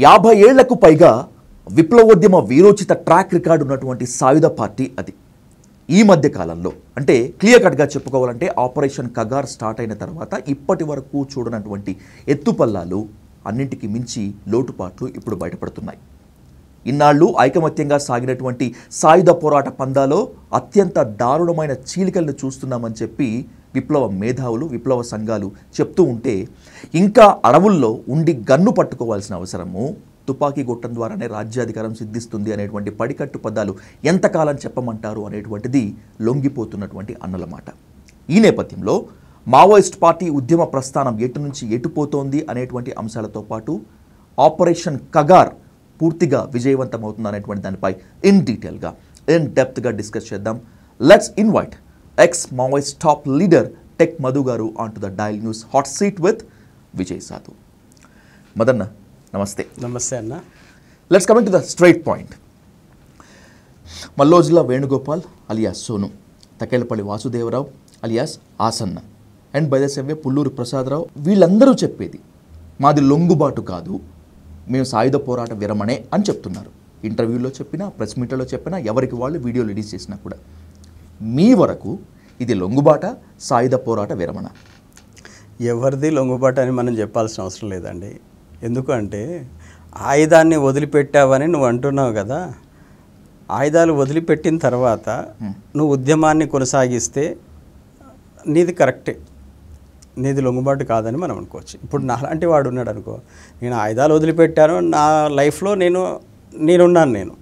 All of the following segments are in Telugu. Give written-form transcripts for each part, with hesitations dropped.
50 ఏళ్లకు పైగా విప్లవోద్యమ వీరోచిత ట్రాక్ రికార్డు ఉన్నటువంటి సాయుధ పార్టీ అది. ఈ మధ్య కాలంలో అంటే క్లియర్ కట్గా చెప్పుకోవాలంటే ఆపరేషన్ కగార్ స్టార్ట్ అయిన తర్వాత ఇప్పటి వరకు చూడనటువంటి ఎత్తుపల్లాలు, అన్నింటికి మించి లోటుపాట్లు ఇప్పుడు బయటపడుతున్నాయి. ఇన్నాళ్ళు ఐకమత్యంగా సాగినటువంటి సాయుధ పోరాట పందాలో అత్యంత దారుణమైన చీలికలను చూస్తున్నామని చెప్పి విప్లవ మేధావులు, విప్లవ సంఘాలు చెప్తూ ఉంటే, ఇంకా అడవుల్లో ఉండి గన్ను పట్టుకోవాల్సిన అవసరము, తుపాకీ గొట్టం ద్వారానే రాజ్యాధికారం సిద్ధిస్తుంది అనేటువంటి పడికట్టు పదాలు ఎంతకాలం చెప్పమంటారు అనేటువంటిది లొంగిపోతున్నటువంటి అన్నల మాట. ఈ నేపథ్యంలో మావోయిస్ట్ పార్టీ ఉద్యమ ప్రస్థానం ఎటు నుంచి ఎటుపోతోంది అనేటువంటి అంశాలతో పాటు ఆపరేషన్ కగార్ పూర్తిగా విజయవంతమవుతుంది అనేటువంటి దానిపై ఇన్ డీటెయిల్గా, ఇన్ డెప్త్గా డిస్కస్ చేద్దాం. Let's invite ex Maoist top leader టెక్ Madhu garu on to the dial news hot seat with Vijay Sadhu. Madanna, నమస్తే. నమస్తే అన్న. Let's coming to the straight point. Mallojula Venugopal alias Sonu, Takelapalli Vasudeva Rao alias Asanna and by the same way Pulluru Prasada Rao, వీళ్ళందరూ చెప్పేది మాది లొంగుబాటు కాదు, మేము సాయుధ పోరాట విరమణే అని చెప్తున్నారు. ఇంటర్వ్యూలో చెప్పినా, ప్రెస్ మీట్లో చెప్పినా, ఎవరికి వాళ్ళు వీడియో రిలీజ్ చేసినా కూడా. మీ వరకు ఇది లొంగుబాట, సాయుధ పోరాట విరమణ? ఎవరిది లొంగుబాటు అని మనం చెప్పాల్సిన అవసరం లేదండి. ఎందుకంటే ఆయుధాన్ని వదిలిపెట్టావని నువ్వు అంటున్నావు కదా, ఆయుధాలు వదిలిపెట్టిన తర్వాత నువ్వు ఉద్యమాన్ని కొనసాగిస్తే నీది కరెక్టే, నీది లొంగుబాటు కాదని మనం అనుకోవచ్చు. ఇప్పుడు నాలాంటి వాడు ఉన్నాడు అనుకో, నేను ఆయుధాలు వదిలిపెట్టాను, నా లైఫ్లో నేనున్నాను,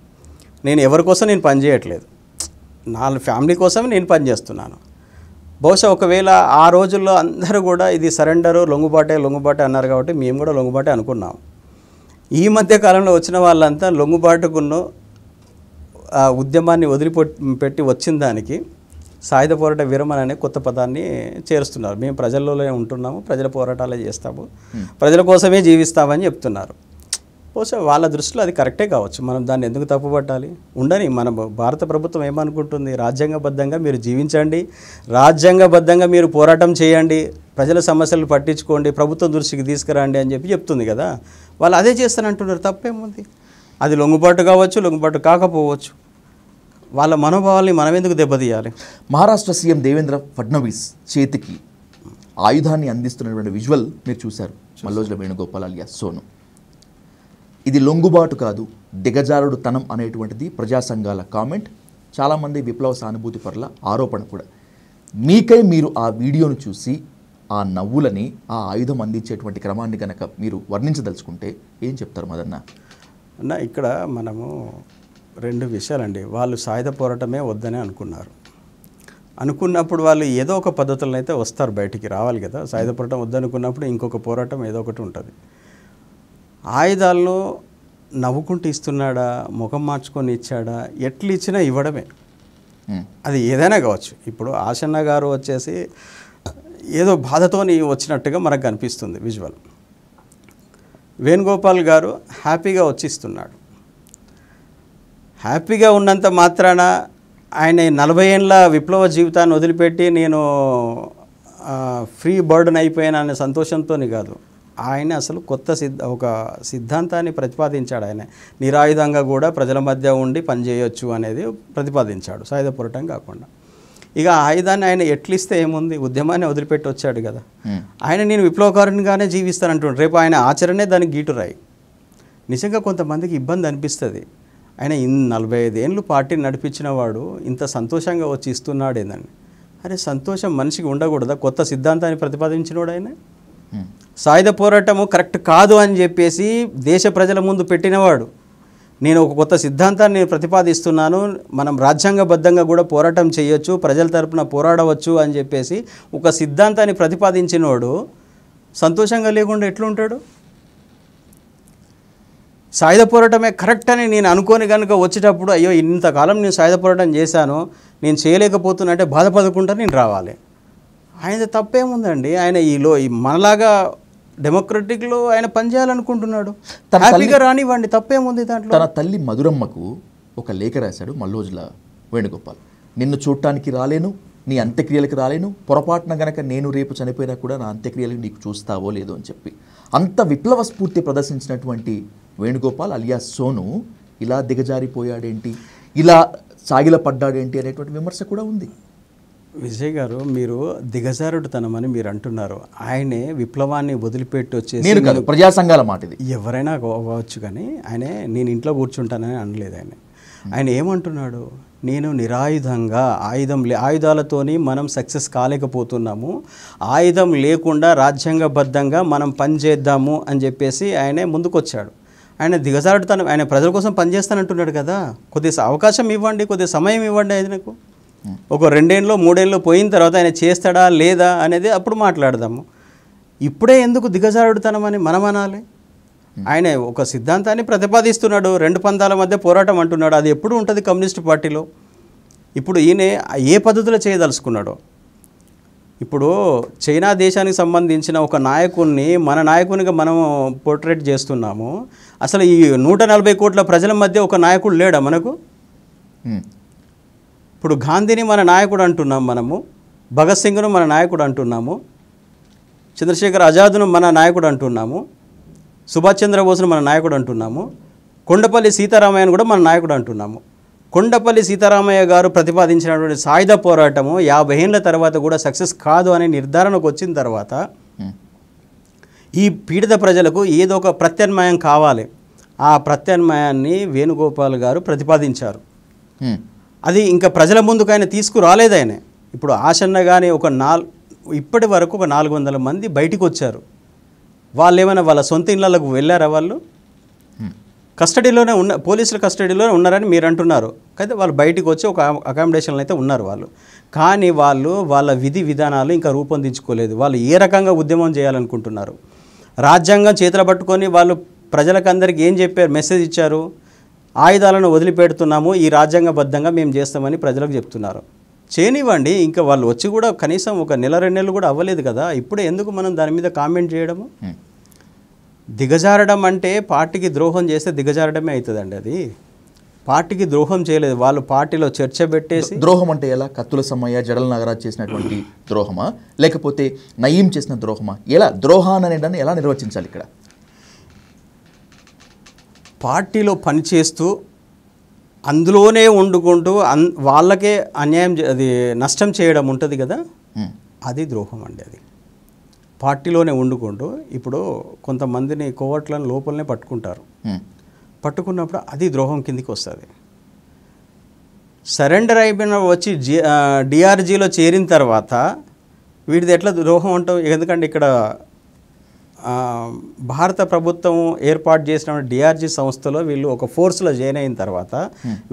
నేను ఎవరి కోసం నేను పనిచేయట్లేదు, నా ఫ్యామిలీ కోసమే నేను పనిచేస్తున్నాను. బహుశా ఒకవేళ ఆ రోజుల్లో అందరూ కూడా ఇది సరెండరు, లొంగుబాటే అన్నారు కాబట్టి మేము కూడా లొంగుబాటే అనుకున్నాం. ఈ మధ్య కాలంలో వచ్చిన వాళ్ళంతా లొంగుబాటుకున్న ఉద్యమాన్ని వదిలిపెట్టి వచ్చిన దానికి సాయుధ పోరాట విరమణ అనే కొత్త పదాన్ని చేరుస్తున్నారు. మేము ప్రజల్లోనే ఉంటున్నాము, ప్రజల పోరాటాలే చేస్తాము, ప్రజల కోసమే జీవిస్తామని చెప్తున్నారు. బహుశా వాళ్ళ దృష్టిలో అది కరెక్టే కావచ్చు, మనం దాన్ని ఎందుకు తప్పుపట్టాలి? ఉండని. మన భారత ప్రభుత్వం ఏమనుకుంటుంది, రాజ్యాంగబద్ధంగా మీరు జీవించండి, రాజ్యాంగబద్ధంగా మీరు పోరాటం చేయండి, ప్రజల సమస్యలు పట్టించుకోండి, ప్రభుత్వం దృష్టికి తీసుకురండి అని చెప్తుంది కదా. వాళ్ళు అదే చేస్తానంటున్నారు, తప్పేముంది? అది లొంగుబాటు కావచ్చు, లొంగుబాటు కాకపోవచ్చు, వాళ్ళ మనోభావాల్ని మనం ఎందుకు దెబ్బతీయాలి? మహారాష్ట్ర సీఎం దేవేంద్ర ఫడ్నవీస్ చేతికి ఆయుధాన్ని అందిస్తున్నటువంటి విజువల్ మీరు చూశారు, మల్లోజుల వేణుగోపాల్ అలియాస్ సోను. ఇది లొంగుబాటు కాదు, దిగజారుడు తనం అనేటువంటిది ప్రజా సంఘాల కామెంట్, చాలామంది విప్లవ సానుభూతి పరుల ఆరోపణ కూడా. మీకై మీరు ఆ వీడియోను చూసి ఆ నవ్వులని, ఆ ఆయుధం అందించేటువంటి క్రమాన్ని కనుక మీరు వర్ణించదలుచుకుంటే ఏం చెప్తారు మదన్న? అన్న, ఇక్కడ మనము రెండు విషయాలండి. వాళ్ళు సాయుధ పోరాటమే వద్దని అనుకున్నప్పుడు వాళ్ళు ఏదో ఒక పద్ధతులను అయితే వస్తారు, బయటికి రావాలి కదా. సాయుధ పోరాటం వద్దనుకున్నప్పుడు ఇంకొక పోరాటం ఏదో ఒకటి ఉంటుంది. ఆయుధాలను నవ్వుకుంటూ ఇస్తున్నాడా, ముఖం మార్చుకొని ఇచ్చాడా, ఎట్లు ఇచ్చినా ఇవ్వడమే, అది ఏదైనా కావచ్చు. ఇప్పుడు ఆసన్న గారు వచ్చేసి ఏదో బాధతోని వచ్చినట్టుగా మనకు కనిపిస్తుంది విజువల్. వేణుగోపాల్ గారు హ్యాపీగా వచ్చిస్తున్నాడు. హ్యాపీగా ఉన్నంత మాత్రాన ఆయన 40 ఏళ్ళ విప్లవ జీవితాన్ని వదిలిపెట్టి నేను ఫ్రీ బర్డ్ని అయిపోయాను అనే సంతోషంతో కాదు. ఆయన అసలు ఒక సిద్ధాంతాన్ని ప్రతిపాదించాడు. ఆయన నిరాయుధంగా కూడా ప్రజల మధ్య ఉండి పనిచేయొచ్చు అనేది ప్రతిపాదించాడు, సాయుధ పోరాటం కాకుండా. ఇక ఆయుధాన్ని ఆయన ఎట్లిస్తే ఏముంది, ఉద్యమాన్ని వదిలిపెట్టి వచ్చాడు కదా. ఆయన నేను విప్లవకారునిగానే జీవిస్తానంటున్నాడు, రేపు ఆయన ఆచరణే దానికి గీటురాయి. నిజంగా కొంతమందికి ఇబ్బంది అనిపిస్తుంది, ఆయన 45 ఏళ్ళు పార్టీని నడిపించిన వాడు ఇంత సంతోషంగా వచ్చి ఇస్తున్నాడు ఏందండి. అరే, సంతోషం మనిషికి ఉండకూడదా? కొత్త సిద్ధాంతాన్ని ప్రతిపాదించినోడు ఆయన. సాయుధ పోరాటము కరెక్ట్ కాదు అని చెప్పేసి దేశ ప్రజల ముందు పెట్టినవాడు. నేను ఒక కొత్త సిద్ధాంతాన్ని ప్రతిపాదిస్తున్నాను, మనం రాజ్యాంగబద్ధంగా కూడా పోరాటం చేయొచ్చు, ప్రజల తరపున పోరాడవచ్చు అని చెప్పేసి ఒక సిద్ధాంతాన్ని ప్రతిపాదించినోడు సంతోషంగా లేకుండా ఎట్లుంటాడు? సాయుధ పోరాటమే కరెక్ట్ అని నేను అనుకోని కనుక వచ్చేటప్పుడు, అయ్యో ఇంతకాలం నేను సాయుధ పోరాటం చేశాను, నేను చేయలేకపోతున్నా అంటే బాధపడకుండా నేను రావాలి. ఆయన తప్పేముందండి? ఆయన మనలాగా డెమోక్రటిక్లో ఆయన పనిచేయాలనుకుంటున్నాడు, హ్యాపీగా రానివ్వండి, తప్పేముంది దాంట్లో? తన తల్లి మధురమ్మకు ఒక లేఖ రాశాడు మల్లోజుల వేణుగోపాల్. నిన్ను చూడటానికి రాలేను, నీ అంత్యక్రియలకు రాలేను, పొరపాటున గనక నేను రేపు చనిపోయినా కూడా నా అంత్యక్రియలకు నీకు చూస్తావో లేదో అని చెప్పి అంత విప్లవ స్ఫూర్తి ప్రదర్శించినటువంటి వేణుగోపాల్ అలియాస్ సోను ఇలా దిగజారిపోయాడేంటి, ఇలా సాగిల పడ్డాడేంటి అనేటువంటి విమర్శ కూడా ఉంది. విజయ్ గారు, మీరు దిగజారుడుతనం అని మీరు అంటున్నారు. ఆయనే విప్లవాన్ని వదిలిపెట్టి వచ్చేసి, నేను కాదు, ప్రజా సంఘాల మాట ఇది. ఎవరైనా అవ్వచ్చు, కానీ ఆయనే నేను ఇంట్లో కూర్చుంటానని అనలేదు. ఆయన ఏమంటున్నాడు, నేను నిరాయుధంగా ఆయుధాలతోని మనం సక్సెస్ కాలేకపోతున్నాము, ఆయుధం లేకుండా రాజ్యాంగబద్ధంగా మనం పనిచేద్దాము అని చెప్పేసి ఆయనే ముందుకొచ్చాడు. ఆయన దిగజారుడుతనం, ఆయన ప్రజల కోసం పనిచేస్తానంటున్నాడు కదా. కొద్దిగా అవకాశం ఇవ్వండి, కొద్దిగా సమయం ఇవ్వండి ఆయనకు. ఒక 2 ఏళ్ళు 3 ఏళ్ళు పోయిన తర్వాత ఆయన చేస్తాడా లేదా అనేది అప్పుడు మాట్లాడదాము. ఇప్పుడే ఎందుకు దిగజారుడుతనం అని మనం అనాలి? ఆయన ఒక సిద్ధాంతాన్ని ప్రతిపాదిస్తున్నాడు, 2 పంథాల మధ్య పోరాటం అంటున్నాడు. అది ఎప్పుడు ఉంటుంది కమ్యూనిస్టు పార్టీలో. ఇప్పుడు ఈయన ఏ పద్ధతిలో చేయదలుచుకున్నాడో. ఇప్పుడు చైనా దేశానికి సంబంధించిన ఒక నాయకుడిని మన నాయకునిగా మనం పోర్ట్రేట్ చేస్తున్నాము. అసలు ఈ 140 కోట్ల ప్రజల మధ్య ఒక నాయకుడు లేడా మనకు? ఇప్పుడు గాంధీని మన నాయకుడు అంటున్నాం మనము, భగత్ సింగ్ను మన నాయకుడు అంటున్నాము, చంద్రశేఖర్ ఆజాద్ను మన నాయకుడు అంటున్నాము, సుభాష్ చంద్రబోస్ను మన నాయకుడు అంటున్నాము, కొండపల్లి సీతారామయ్యను కూడా మన నాయకుడు అంటున్నాము. కొండపల్లి సీతారామయ్య గారు ప్రతిపాదించినటువంటి సాయుధ పోరాటము 50 ఏళ్ల తర్వాత కూడా సక్సెస్ కాదు అనే నిర్ధారణకు వచ్చిన తర్వాత ఈ పీడిత ప్రజలకు ఏదో ఒక ప్రత్యామ్నాయం కావాలి. ఆ ప్రత్యామ్నాయాన్ని వేణుగోపాల్ గారు ప్రతిపాదించారు. అది ఇంకా ప్రజల ముందుకు ఆయన తీసుకురాలేదు. ఆయన ఇప్పుడు ఆశన్న కానీ ఇప్పటి వరకు ఒక 400 మంది బయటికి వచ్చారు. వాళ్ళు ఏమైనా వాళ్ళ సొంత ఇళ్లకు వెళ్ళారా? వాళ్ళు కస్టడీలోనే పోలీసుల కస్టడీలోనే ఉన్నారని మీరు అంటున్నారు. అయితే వాళ్ళు బయటికి వచ్చి ఒక అకామిడేషన్లో అయితే ఉన్నారు వాళ్ళు. కానీ వాళ్ళు వాళ్ళ విధి విధానాలు ఇంకా రూపొందించుకోలేదు. వాళ్ళు ఏ రకంగా ఉద్యమం చేయాలనుకుంటున్నారు? రాజ్యాంగం చేతులు పట్టుకొని వాళ్ళు ప్రజలకందరికీ ఏం చెప్పారు, మెసేజ్ ఇచ్చారు? ఆయుధాలను వదిలిపెడుతున్నాము, ఈ రాజ్యాంగబద్ధంగా మేము చేస్తామని ప్రజలకు చెప్తున్నారు. చేయనివ్వండి, ఇంకా వాళ్ళు వచ్చి కూడా కనీసం ఒక 1-2 నెలలు కూడా అవ్వలేదు కదా. ఇప్పుడే ఎందుకు మనం దాని మీద కామెంట్ చేయడము? దిగజారడం అంటే పార్టీకి ద్రోహం చేస్తే దిగజారడమే అవుతుందండి. అది పార్టీకి ద్రోహం చేయలేదు. వాళ్ళు పార్టీలో చర్చ పెట్టేసి, ద్రోహం అంటే ఎలా? కత్తుల సమ్మయ్య, జడల నాగరాజ్ చేసినటువంటి ద్రోహమా, లేకపోతే నయీం చేసిన ద్రోహమా? ఎలా ద్రోహాన్ని అనేదాన్ని ఎలా నిర్వచించాలి? ఇక్కడ పార్టీలో పనిచేస్తూ అందులోనే వండుకుంటూ వాళ్ళకే అన్యాయం, అది నష్టం చేయడం ఉంటుంది కదా, అది ద్రోహం అండి. అది పార్టీలోనే వండుకుంటూ ఇప్పుడు కొంతమందిని కోవట్లను లోపలనే పట్టుకుంటారు. పట్టుకున్నప్పుడు అది ద్రోహం కిందికి వస్తుంది. సరెండర్ అయిపోయిన వచ్చి డిఆర్జీలో చేరిన తర్వాత వీటిది ఎట్లా ద్రోహం అంటావు? ఎందుకంటే ఇక్కడ భారత ప్రభుత్వం ఏర్పాటు చేసిన డిఆర్జీ సంస్థలో వీళ్ళు ఒక ఫోర్స్లో జాయిన్ అయిన తర్వాత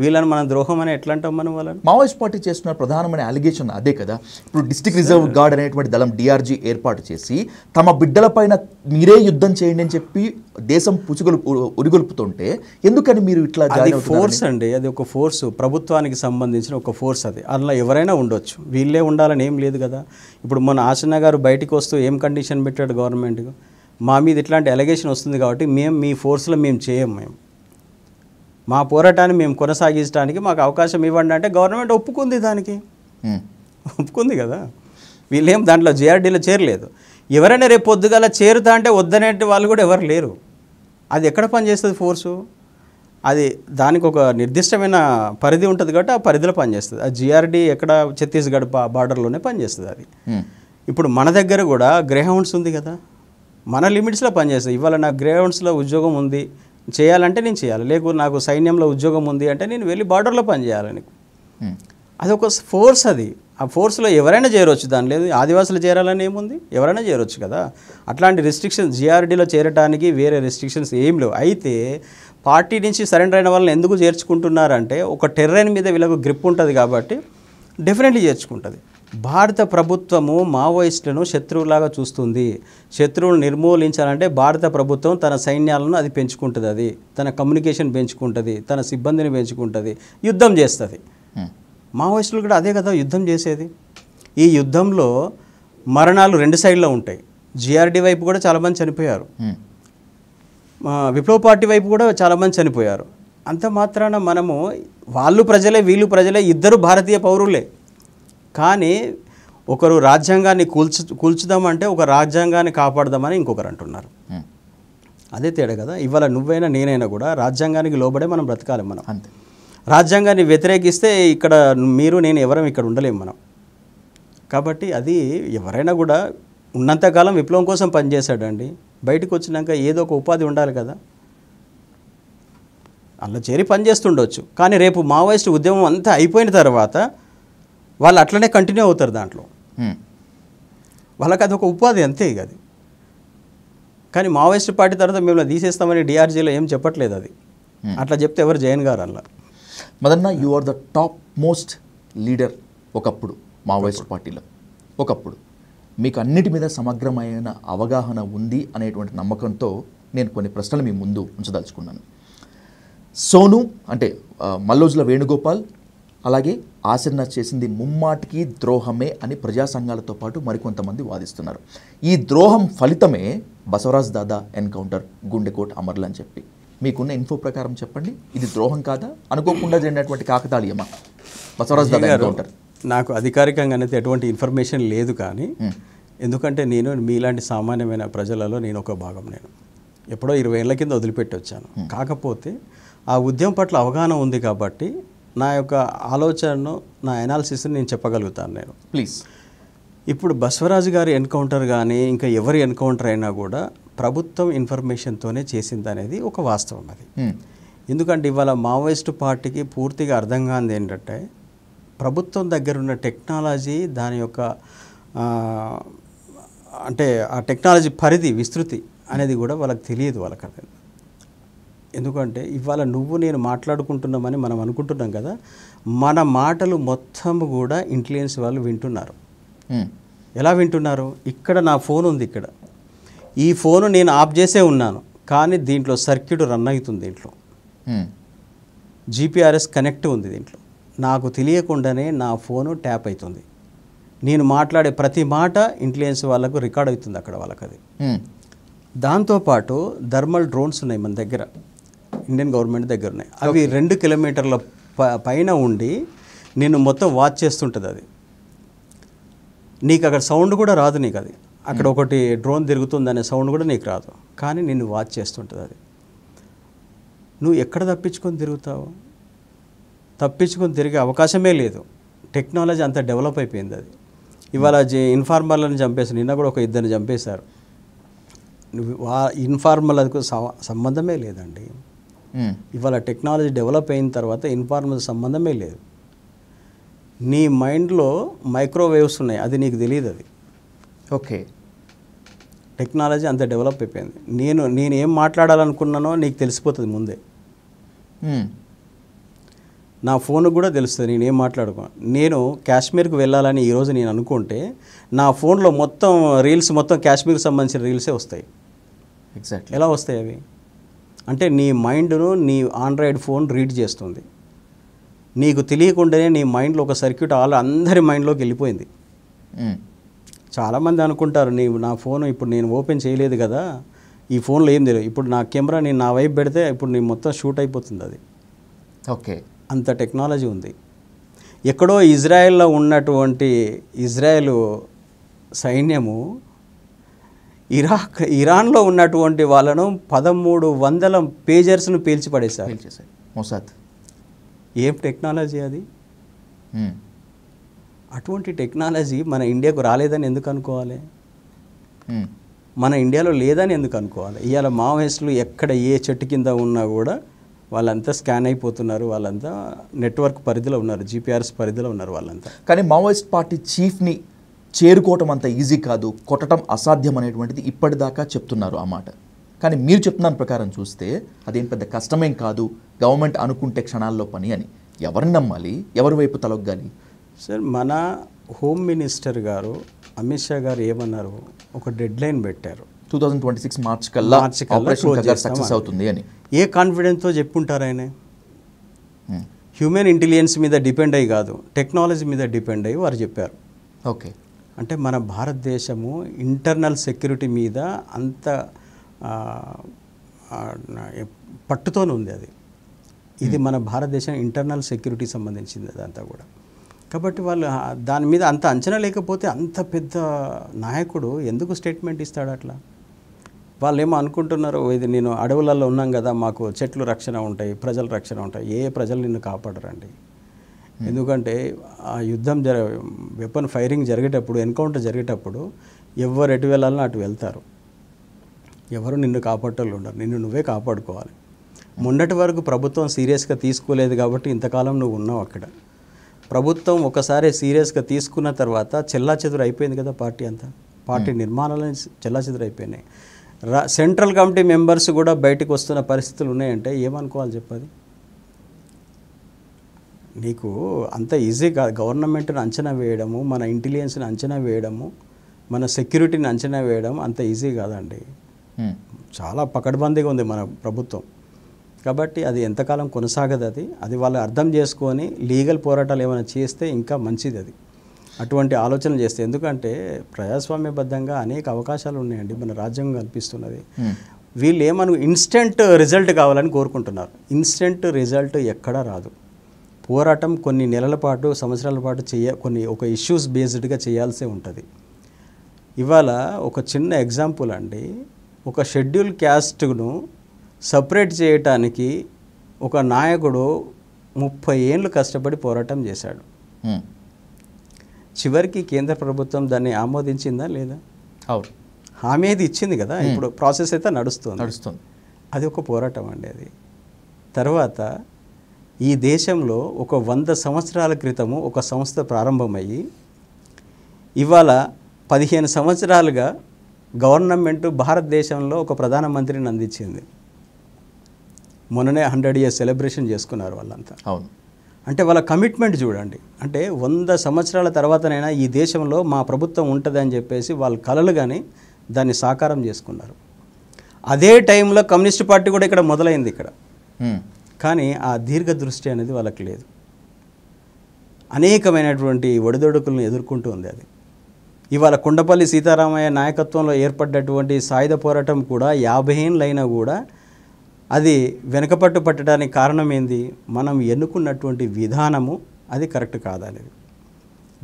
వీళ్ళని మనం ద్రోహం అని ఎట్లా అంటాం? మనం వాళ్ళని మావోయిస్ట్ పార్టీ చేస్తున్న ప్రధానమైన అలిగేషన్ అదే కదా. ఇప్పుడు డిస్ట్రిక్ట్ రిజర్వ్ గార్డ్ అనేటువంటి దళం డిఆర్జీ ఏర్పాటు చేసి తమ బిడ్డలపైన మీరే యుద్ధం చేయండి అని చెప్పి దేశం ఉరిగొల్పుతుంటే ఎందుకని మీరు ఇట్లా? అది ఫోర్స్ అండి, అది ఒక ఫోర్స్, ప్రభుత్వానికి సంబంధించిన ఒక ఫోర్స్. అది అందులో ఎవరైనా ఉండొచ్చు, వీళ్ళే ఉండాలని ఏం లేదు కదా. ఇప్పుడు మొన్న ఆశన్న గారు బయటికి వస్తూ ఏం కండిషన్ పెట్టాడు గవర్నమెంట్కు? మా మీద ఇట్లాంటి అలిగేషన్ వస్తుంది కాబట్టి మీ ఫోర్స్లో మేము చేయం, మా పోరాటాన్ని మేము కొనసాగించడానికి మాకు అవకాశం ఇవ్వండి అంటే గవర్నమెంట్ ఒప్పుకుంది. దానికి ఒప్పుకుంది కదా. వీళ్ళేం దాంట్లో జేఆర్డీలో చేరలేదు. ఎవరైనా రేపు పొద్దుగాల చేరుతా అంటే వద్దనే వాళ్ళు కూడా ఎవరు లేరు. అది ఎక్కడ పనిచేస్తుంది ఫోర్సు? అది దానికి ఒక నిర్దిష్టమైన పరిధి ఉంటుంది కాబట్టి ఆ పరిధిలో పనిచేస్తుంది. ఆ జిఆర్డీ ఎక్కడ ఛత్తీస్గఢ్ బార్డర్లోనే పనిచేస్తుంది. అది ఇప్పుడు మన దగ్గర కూడా గ్రేహౌండ్స్ ఉంది కదా, మన లిమిట్స్లో పనిచేస్తుంది. ఇవాళ నాకు గ్రేహౌండ్స్లో ఉద్యోగం ఉంది చేయాలంటే నేను చేయాలి, లేకపోతే నాకు సైన్యంలో ఉద్యోగం ఉంది అంటే నేను వెళ్ళి బార్డర్లో పనిచేయాలి. నీకు అది ఒక ఫోర్స్. అది ఆ ఫోర్స్లో ఎవరైనా చేరవచ్చు. దాని లేదు ఆదివాసులు చేరాలని ఏముంది, ఎవరైనా చేరవచ్చు కదా. అట్లాంటి రిస్ట్రిక్షన్స్ జిఆర్డీలో చేరడానికి వేరే రిస్ట్రిక్షన్స్ ఏం లేవు. అయితే పార్టీ నుంచి సరెండర్ అయిన వాళ్ళని ఎందుకు చేర్చుకుంటున్నారంటే ఒక టెర్రైన్ మీద వీళ్ళకు గ్రిప్ ఉంటుంది కాబట్టి డెఫినెట్లీ చేర్చుకుంటుంది. భారత ప్రభుత్వము మావోయిస్టులను శత్రువులాగా చూస్తుంది. శత్రువులను నిర్మూలించాలంటే భారత ప్రభుత్వం తన సైన్యాలను అది పెంచుకుంటుంది, అది తన కమ్యూనికేషన్ పెంచుకుంటుంది, తన సిబ్బందిని పెంచుకుంటుంది, యుద్ధం చేస్తుంది. మావోయిస్టులు కూడా అదే కదా యుద్ధం చేసేది. ఈ యుద్ధంలో మరణాలు 2 సైడ్లో ఉంటాయి. జిఆర్డీ వైపు కూడా చాలామంది చనిపోయారు, విప్లవ పార్టీ వైపు కూడా చాలామంది చనిపోయారు. అంత మాత్రాన మనము వాళ్ళు ప్రజలే వీళ్ళు ప్రజలే, ఇద్దరు భారతీయ పౌరులే. కానీ ఒకరు రాజ్యాంగాన్ని కూల్చుదామంటే ఒక రాజ్యాంగాన్ని కాపాడదామని ఇంకొకరు అంటున్నారు. అదే తేడా కదా. ఇవాళ నువ్వైనా నేనైనా కూడా రాజ్యాంగానికి లోబడే మనం బ్రతకాలి. మనం అంతే. రాజ్యాంగాన్ని వ్యతిరేకిస్తే ఇక్కడ మీరు నేను ఎవరం ఇక్కడ ఉండలేము మనం. కాబట్టి అది ఎవరైనా కూడా ఉన్నంతకాలం విప్లవం కోసం పనిచేశాడండి. బయటకు వచ్చినాక ఏదో ఒక ఉపాధి ఉండాలి కదా, అలా చేరి పనిచేస్తుండొచ్చు. కానీ రేపు మావోయిస్ట్ ఉద్యమం అంతా అయిపోయిన తర్వాత వాళ్ళు అట్లనే కంటిన్యూ అవుతారు దాంట్లో. వాళ్ళకి అది ఒక ఉపాధి అంతే ఇక అది. కానీ మావోయిస్ట్ పార్టీ తర్వాత మేము తీసేస్తామని డిఆర్జీలో ఏం చెప్పట్లేదు అది. అట్లా చెప్తే ఎవరు జైన్ గారు అలా. Madanna, you are the top most leader ఒకప్పుడు మావోయిస్ట్ పార్టీలో. ఒకప్పుడు మీకు అన్నిటి మీద సమగ్రమైన అవగాహన ఉంది అనేటువంటి నమ్మకంతో నేను కొన్ని ప్రశ్నలు మీ ముందు ఉంచదలుచుకున్నాను. సోను అంటే మల్లోజుల వేణుగోపాల్ అలాగే ఆచరణ చేసింది ముమ్మాటికి ద్రోహమే అని ప్రజా సంఘాలతో పాటు మరికొంతమంది వాదిస్తున్నారు. ఈ ద్రోహం ఫలితమే బసవరాజ్ దాదా ఎన్కౌంటర్, గుండెకోట్ అమర్లు అని చెప్పి మీకున్న ఇన్ఫో ప్రకారం చెప్పండి, ఇది ద్రోహం కాదా, అనుకోకుండా జరిగినటువంటి కాకతాళీయమా బసవరాజ్ దాదా ఎన్కౌంటర్? నాకు అధికారికంగా అనేది ఎటువంటి ఇన్ఫర్మేషన్ లేదు, కానీ ఎందుకంటే నేను మీలాంటి సామాన్యమైన ప్రజలలో నేను ఒక భాగం. నేను ఎప్పుడో 20 ఏళ్ల కింద వదిలిపెట్టి వచ్చాను. కాకపోతే ఆ ఉద్యమం పట్ల అవగాహన ఉంది కాబట్టి నా యొక్క ఆలోచనను, నా అనాలిసిస్ని నేను చెప్పగలుగుతాను. నేను ప్లీజ్. ఇప్పుడు బసవరాజు గారి ఎన్కౌంటర్ కానీ ఇంకా ఎవరి ఎన్కౌంటర్ అయినా కూడా ప్రభుత్వం ఇన్ఫర్మేషన్తోనే చేసింది అనేది ఒక వాస్తవం అది. ఎందుకంటే ఇవాళ మావోయిస్టు పార్టీకి పూర్తిగా అర్థం కానిది ఏంటంటే ప్రభుత్వం దగ్గర ఉన్న టెక్నాలజీ, దాని యొక్క అంటే ఆ టెక్నాలజీ పరిధి, విస్తృతి అనేది కూడా వాళ్ళకి తెలియదు. వాళ్ళకి అర్థం. ఎందుకంటే ఇవాళ నువ్వు నేను మాట్లాడుకుంటున్నామని మనం అనుకుంటున్నాం కదా, మన మాటలు మొత్తం కూడా ఇంటెలిజెన్స్ వాళ్ళు వింటున్నారు. ఎలా వింటున్నారు? ఇక్కడ నా ఫోన్ ఉంది, ఇక్కడ ఈ ఫోను నేను ఆఫ్ చేసే ఉన్నాను, కానీ దీంట్లో సర్క్యూట్ రన్ అవుతుంది, దీంట్లో జీపీఆర్ఎస్ కనెక్ట్ ఉంది, దీంట్లో నాకు తెలియకుండానే నా ఫోను ట్యాప్ అవుతుంది. నేను మాట్లాడే ప్రతి మాట ఇంటెలిజెన్స్ వాళ్ళకు రికార్డ్ అవుతుంది అక్కడ వాళ్ళకి అది. దాంతోపాటు థర్మల్ డ్రోన్స్ ఉన్నాయి మన దగ్గర, ఇండియన్ గవర్నమెంట్ దగ్గర ఉన్నాయి. అవి 2 కిలోమీటర్ల పైన ఉండి నేను మొత్తం వాచ్ చేస్తుంటుంది. అది నీకు అక్కడ సౌండ్ కూడా రాదు, నీకు అది అక్కడ ఒకటి డ్రోన్ తిరుగుతుంది అనే సౌండ్ కూడా నీకు రాదు, కానీ నిన్ను వాచ్ చేస్తుంటుంది అది. నువ్వు ఎక్కడ తప్పించుకొని తిరుగుతావు? తప్పించుకొని తిరిగే అవకాశమే లేదు. టెక్నాలజీ అంత డెవలప్ అయిపోయింది అది. ఇవాళ ఇన్ఫార్మర్లను చంపేసి, నిన్న కూడా ఒక 2 చంపేశారు. ఇన్ఫార్మర్లకు సంబంధమే లేదండి. ఇవాళ టెక్నాలజీ డెవలప్ అయిన తర్వాత ఇన్ఫార్మల్ సంబంధమే లేదు. నీ మైండ్లో మైక్రోవేవ్స్ ఉన్నాయి, అది నీకు తెలియదు. అది ఓకే. టెక్నాలజీ అంత డెవలప్ అయిపోయింది. నేను ఏం మాట్లాడాలనుకున్నానో నీకు తెలిసిపోతుంది ముందే. నా ఫోన్కి కూడా తెలుస్తుంది నేను ఏం మాట్లాడుకున్నాను. నేను కాశ్మీర్కి వెళ్ళాలని ఈరోజు నేను అనుకుంటే నా ఫోన్లో మొత్తం రీల్స్, మొత్తం కాశ్మీర్కి సంబంధించిన రీల్సే వస్తాయి. ఎగ్జాక్ట్లీ. ఎలా వస్తాయి అవి? అంటే నీ మైండ్ను నీ ఆండ్రాయిడ్ ఫోన్ రీడ్ చేస్తుంది. నీకు తెలియకుండానే నీ మైండ్లో ఒక సర్క్యూట్ అందరి మైండ్లోకి వెళ్ళిపోయింది. చాలామంది అనుకుంటారు నా ఫోన్ ఇప్పుడు నేను ఓపెన్ చేయలేదు కదా, ఈ ఫోన్లో ఏం తెలియదు. ఇప్పుడు నా కెమెరా నేను నా వైపు పెడితే ఇప్పుడు నేను మొత్తం షూట్ అయిపోతుంది అది. ఓకే. అంత టెక్నాలజీ ఉంది. ఎక్కడో ఇజ్రాయెల్లో ఉన్నటువంటి ఇజ్రాయెల్ సైన్యము ఇరాన్లో ఉన్నటువంటి వాళ్ళను 1300 పేజర్స్ను పేల్చి పడేశారు. మొసాద్. ఏం టెక్నాలజీ అది? అటువంటి టెక్నాలజీ మన ఇండియాకు రాలేదని ఎందుకు అనుకోవాలి? మన ఇండియాలో లేదని ఎందుకు అనుకోవాలి? ఇవాళ మావోయిస్టులు ఎక్కడ ఏ చెట్టు కింద ఉన్నా కూడా వాళ్ళంతా స్కాన్ అయిపోతున్నారు, వాళ్ళంతా నెట్వర్క్ పరిధిలో ఉన్నారు, జీపీఆర్ఎస్ పరిధిలో ఉన్నారు వాళ్ళంతా. కానీ మావోయిస్ట్ పార్టీ చీఫ్ని చేరుకోవటం అంత ఈజీ కాదు, కొట్టడం అసాధ్యం అనేటువంటిది ఇప్పటిదాకా చెప్తున్నారు ఆ మాట. కానీ మీరు చెప్తున్న ప్రకారం చూస్తే అదేం పెద్ద కష్టమేం కాదు, గవర్నమెంట్ అనుకుంటే క్షణాల్లో పని అని. ఎవరిని నమ్మాలి? ఎవరి వైపు తలొగ్గాలి? సార్, మన హోమ్ మినిస్టర్ గారు అమిత్ షా గారు ఏమన్నారు? ఒక డెడ్ లైన్ పెట్టారు, 2026 మార్చి కల్లా ఆపరేషన్ కగార్ సక్సెస్ అవుతుంది అని. ఏ కాన్ఫిడెన్స్తో చెప్పుంటారు ఆయన? హ్యూమన్ ఇంటెలిజెన్స్ మీద డిపెండ్ అయ్యి కాదు, టెక్నాలజీ మీద డిపెండ్ అయ్యి వారు చెప్పారు. ఓకే. అంటే మన భారతదేశము ఇంటర్నల్ సెక్యూరిటీ మీద అంత పట్టుతోనే ఉంది అది. ఇది మన భారతదేశం ఇంటర్నల్ సెక్యూరిటీకి సంబంధించింది అదంతా కూడా. కాబట్టి వాళ్ళు దాని మీద అంత అంచనా లేకపోతే అంత పెద్ద నాయకుడు ఎందుకు స్టేట్మెంట్ ఇస్తాడు అట్లా? వాళ్ళు ఏమో అనుకుంటున్నారు, ఇది నేను అడవులలో ఉన్నాం కదా, మాకు చెట్లు రక్షణ ఉంటాయి, ప్రజల రక్షణ ఉంటాయి. ప్రజలు నిన్ను కాపాడరండి. ఎందుకంటే ఆ యుద్ధం వెపన్ ఫైరింగ్ జరిగేటప్పుడు, ఎన్కౌంటర్ జరిగేటప్పుడు ఎవరు ఎటు వెళ్ళాలని అటు వెళ్తారు. ఎవరు నిన్ను కాపాడటోళ్ళు ఉండరు, నిన్ను నువ్వే కాపాడుకోవాలి. మొన్నటి వరకు ప్రభుత్వం సీరియస్గా తీసుకోలేదు కాబట్టి ఇంతకాలం నువ్వు ఉన్నావు అక్కడ. ప్రభుత్వం ఒకసారి సీరియస్గా తీసుకున్న తర్వాత చెల్లాచెదురు అయిపోయింది కదా పార్టీ అంతా. పార్టీ నిర్మాణాలని చెల్లాచెదురు అయిపోయినాయి. సెంట్రల్ కమిటీ మెంబర్స్ కూడా బయటకు వస్తున్న పరిస్థితులు ఉన్నాయంటే ఏమనుకోవాలి చెప్పది? నీకు అంత ఈజీ కాదు. గవర్నమెంట్ని అంచనా వేయడము, మన ఇంటెలిజెన్స్ని అంచనా వేయడము, మన సెక్యూరిటీని అంచనా వేయడం అంత ఈజీ కాదండి. చాలా పకడ్బందీగా ఉంది మన ప్రభుత్వం. కాబట్టి అది ఎంతకాలం కొనసాగదు. అది వాళ్ళు అర్థం చేసుకొని లీగల్ పోరాటాలు ఏమైనా చేస్తే ఇంకా మంచిది. అది అటువంటి ఆలోచనలు చేస్తే, ఎందుకంటే ప్రజాస్వామ్యబద్ధంగా అనేక అవకాశాలు ఉన్నాయండి, మన రాజ్యాంగం కల్పిస్తున్నది. వీళ్ళు ఇన్స్టెంట్ రిజల్ట్ కావాలని కోరుకుంటున్నారు. ఇన్స్టెంట్ రిజల్ట్ ఎక్కడా రాదు. పోరాటం కొన్ని నెలల పాటు, సంవత్సరాల పాటు ఒక ఇష్యూస్ బేస్డ్గా చేయాల్సి ఉంటుంది. ఇవాళ ఒక చిన్న ఎగ్జాంపుల్ అండి, ఒక షెడ్యూల్ క్యాస్ట్ను సపరేట్ చేయటానికి ఒక నాయకుడు 30 ఏళ్ళు కష్టపడి పోరాటం చేశాడు. చివరికి కేంద్ర ప్రభుత్వం దాన్ని ఆమోదించిందా లేదా? అవును, హామీ అయితే ఇచ్చింది కదా. ఇప్పుడు ప్రాసెస్ అయితే నడుస్తుంది. అది ఒక పోరాటం అండి. అది తర్వాత ఈ దేశంలో ఒక 100 సంవత్సరాల క్రితము ఒక సంస్థ ప్రారంభమయ్యి ఇవాళ 15 సంవత్సరాలుగా గవర్నమెంట్ భారతదేశంలో ఒక ప్రధానమంత్రిని అందించింది. మొన్ననే 100 years సెలబ్రేషన్ చేసుకున్నారు వాళ్ళంతా. అవును, అంటే వాళ్ళ కమిట్మెంట్ చూడండి. అంటే 100 సంవత్సరాల తర్వాతనైనా ఈ దేశంలో మా ప్రభుత్వం ఉంటుంది అని చెప్పేసి వాళ్ళ కలలు కానీ దాన్ని సాకారం చేసుకున్నారు. అదే టైంలో కమ్యూనిస్ట్ పార్టీ కూడా ఇక్కడ మొదలైంది ఇక్కడ. కానీ ఆ దీర్ఘదృష్టి అనేది వాళ్ళకి లేదు. అనేకమైనటువంటి ఒడిదొడుకులను ఎదుర్కొంటూ ఉంది అది. ఇవాళ కొండపల్లి సీతారామయ్య నాయకత్వంలో ఏర్పడ్డటువంటి సాయుధ పోరాటం కూడా 50 ఏళ్ళైనా కూడా అది వెనకపట్టు పట్టడానికి కారణం ఏంది? మనం ఎన్నుకున్నటువంటి విధానము అది కరెక్ట్ కాదనేది,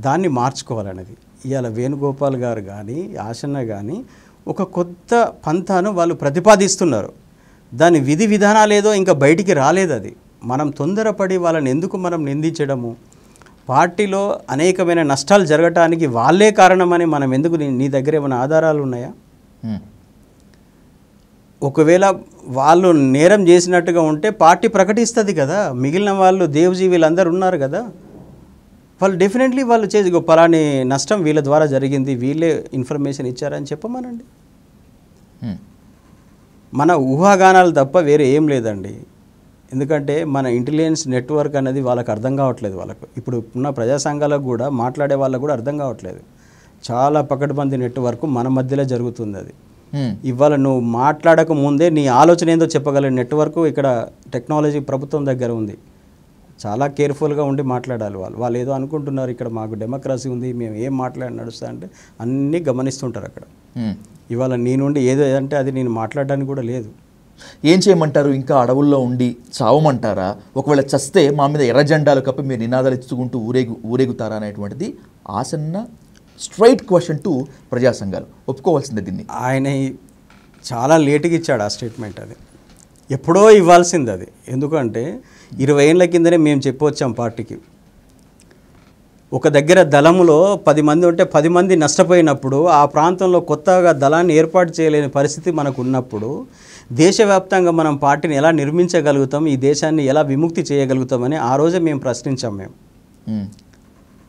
దాన్ని మార్చుకోవాలనేది. ఇవాళ వేణుగోపాల్ గారు కానీ ఆశన్న కానీ ఒక కొత్త పంథాను వాళ్ళు ప్రతిపాదిస్తున్నారు. దాని విధి విధానాలు ఏదో ఇంకా బయటికి రాలేదు. అది మనం తొందరపడి వాళ్ళని ఎందుకు మనం నిందించడము? పార్టీలో అనేకమైన నష్టాలు జరగటానికి వాళ్ళే కారణమని మనం ఎందుకు? నీ దగ్గర ఏమైనా ఆధారాలు ఉన్నాయా? ఒకవేళ వాళ్ళు నేరం చేసినట్టుగా ఉంటే పార్టీ ప్రకటిస్తుంది కదా. మిగిలిన వాళ్ళు దేవ్జీ వీళ్ళందరూ ఉన్నారు కదా, వాళ్ళు డెఫినెట్లీ వాళ్ళు చేసి పలాని నష్టం వీళ్ళ ద్వారా జరిగింది, వీళ్ళే ఇన్ఫర్మేషన్ ఇచ్చారని చెప్పమనండి. మన ఊహాగానాలు తప్ప వేరే ఏం లేదండి. ఎందుకంటే మన ఇంటెలిజెన్స్ నెట్వర్క్ అనేది వాళ్ళకి అర్థం కావట్లేదు. వాళ్ళకు ఇప్పుడు ఉన్న ప్రజా సంఘాలకు కూడా మాట్లాడే వాళ్ళకు కూడా అర్థం కావట్లేదు. చాలా పకడ్బందీ నెట్వర్క్ మన మధ్యలో జరుగుతుంది. అది ఇవాళ నువ్వు మాట్లాడక ముందే నీ ఆలోచన ఏందో చెప్పగల నెట్వర్క్ ఇక్కడ టెక్నాలజీ ప్రభుత్వం దగ్గర ఉంది. చాలా కేర్ఫుల్గా ఉండి మాట్లాడాలి. వాళ్ళు ఏదో అనుకుంటున్నారు ఇక్కడ మాకు డెమోక్రసీ ఉంది, మేము ఏం మాట్లాడి నడుస్తా అంటే అన్నీ గమనిస్తుంటారు అక్కడ. ఇవాళ నీ నుండి ఏదో అంటే అది నేను మాట్లాడడానికి కూడా లేదు. ఏం చేయమంటారు? ఇంకా అడవుల్లో ఉండి చావమంటారా? ఒకవేళ చస్తే మా మీద ఎర్ర జెండాలు కప్పి మీరు నినాదాలు ఇచ్చుకుంటూ ఊరేగుతారా అనేటువంటిది ఆసన్న స్ట్రైట్ క్వశ్చన్ టు ప్రజా సంఘాలు. ఒప్పుకోవాల్సిందే దీన్ని. ఆయన చాలా లేటుగా ఇచ్చాడు ఆ స్టేట్మెంట్. అది ఎప్పుడో ఇవ్వాల్సింది అది. ఎందుకంటే 20 ఏళ్ళ కిందనే మేము చెప్పొచ్చాం పార్టీకి. ఒక దగ్గర దళములో 10 మంది ఉంటే 10 మంది నష్టపోయినప్పుడు ఆ ప్రాంతంలో కొత్తగా దళాన్ని ఏర్పాటు చేయలేని పరిస్థితి మనకు ఉన్నప్పుడు దేశవ్యాప్తంగా మనం పార్టీని ఎలా నిర్మించగలుగుతాం, ఈ దేశాన్ని ఎలా విముక్తి చేయగలుగుతామని ఆ రోజే మేము ప్రశ్నించాం. మేము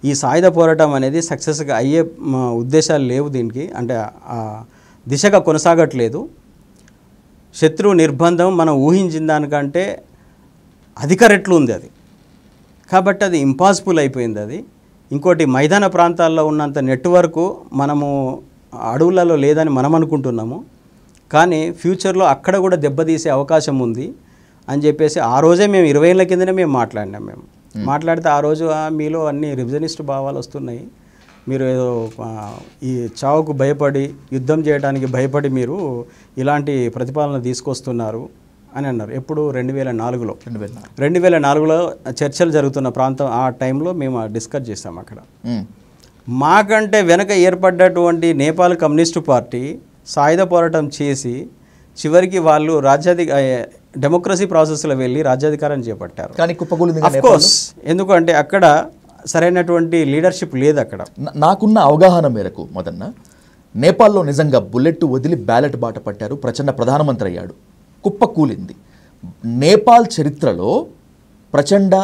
ఈ సాయుధ పోరాటం అనేది సక్సెస్గా అయ్యే ఉద్దేశాలు లేవు దీనికి. అంటే దిశగా కొనసాగట్లేదు. శత్రువు నిర్బంధం మనం ఊహించిన దానికంటే అధిక రెట్లు ఉంది అది. కాబట్టి అది ఇంపాసిబుల్ అయిపోయింది. అది ఇంకోటి మైదాన ప్రాంతాల్లో ఉన్నంత నెట్వర్క్ మనము అడవులలో లేదని మనం అనుకుంటున్నాము. కానీ ఫ్యూచర్లో అక్కడ కూడా దెబ్బతీసే అవకాశం ఉంది అని చెప్పేసి ఆ రోజే మేము 20 ఏళ్ళ కిందనే మేము మాట్లాడినాం. మేము మాట్లాడితే ఆ రోజు మీలో అన్ని రివిజనిస్ట్ భావాలు వస్తున్నాయి, మీరు ఏదో ఈ చావుకు భయపడి యుద్ధం చేయడానికి భయపడి మీరు ఇలాంటి ప్రతిపాదన తీసుకొస్తున్నారు అని అన్నారు. ఎప్పుడు 2004లో 2004లో చర్చలు జరుగుతున్న ప్రాంతం. ఆ టైంలో మేము డిస్కస్ చేస్తాం అక్కడ. మాకంటే వెనక ఏర్పడ్డటువంటి నేపాల్ కమ్యూనిస్టు పార్టీ సాయుధ పోరాటం చేసి చివరికి వాళ్ళు డెమోక్రసీ ప్రాసెస్లో వెళ్ళి రాజ్యాధికారాన్ని చేపట్టారు. కానీ కుప్పకూలింది ఆఫ్ కోర్స్, ఎందుకంటే అక్కడ సరైనటువంటి లీడర్షిప్ లేదు. అక్కడ నాకున్న అవగాహన మేరకు మొదన్న నేపాల్లో నిజంగా బుల్లెట్ వదిలి బ్యాలెట్ బాట పట్టారు, ప్రచండ ప్రధానమంత్రి అయ్యాడు, కుప్పకూలింది. నేపాల్ చరిత్రలో ప్రచండ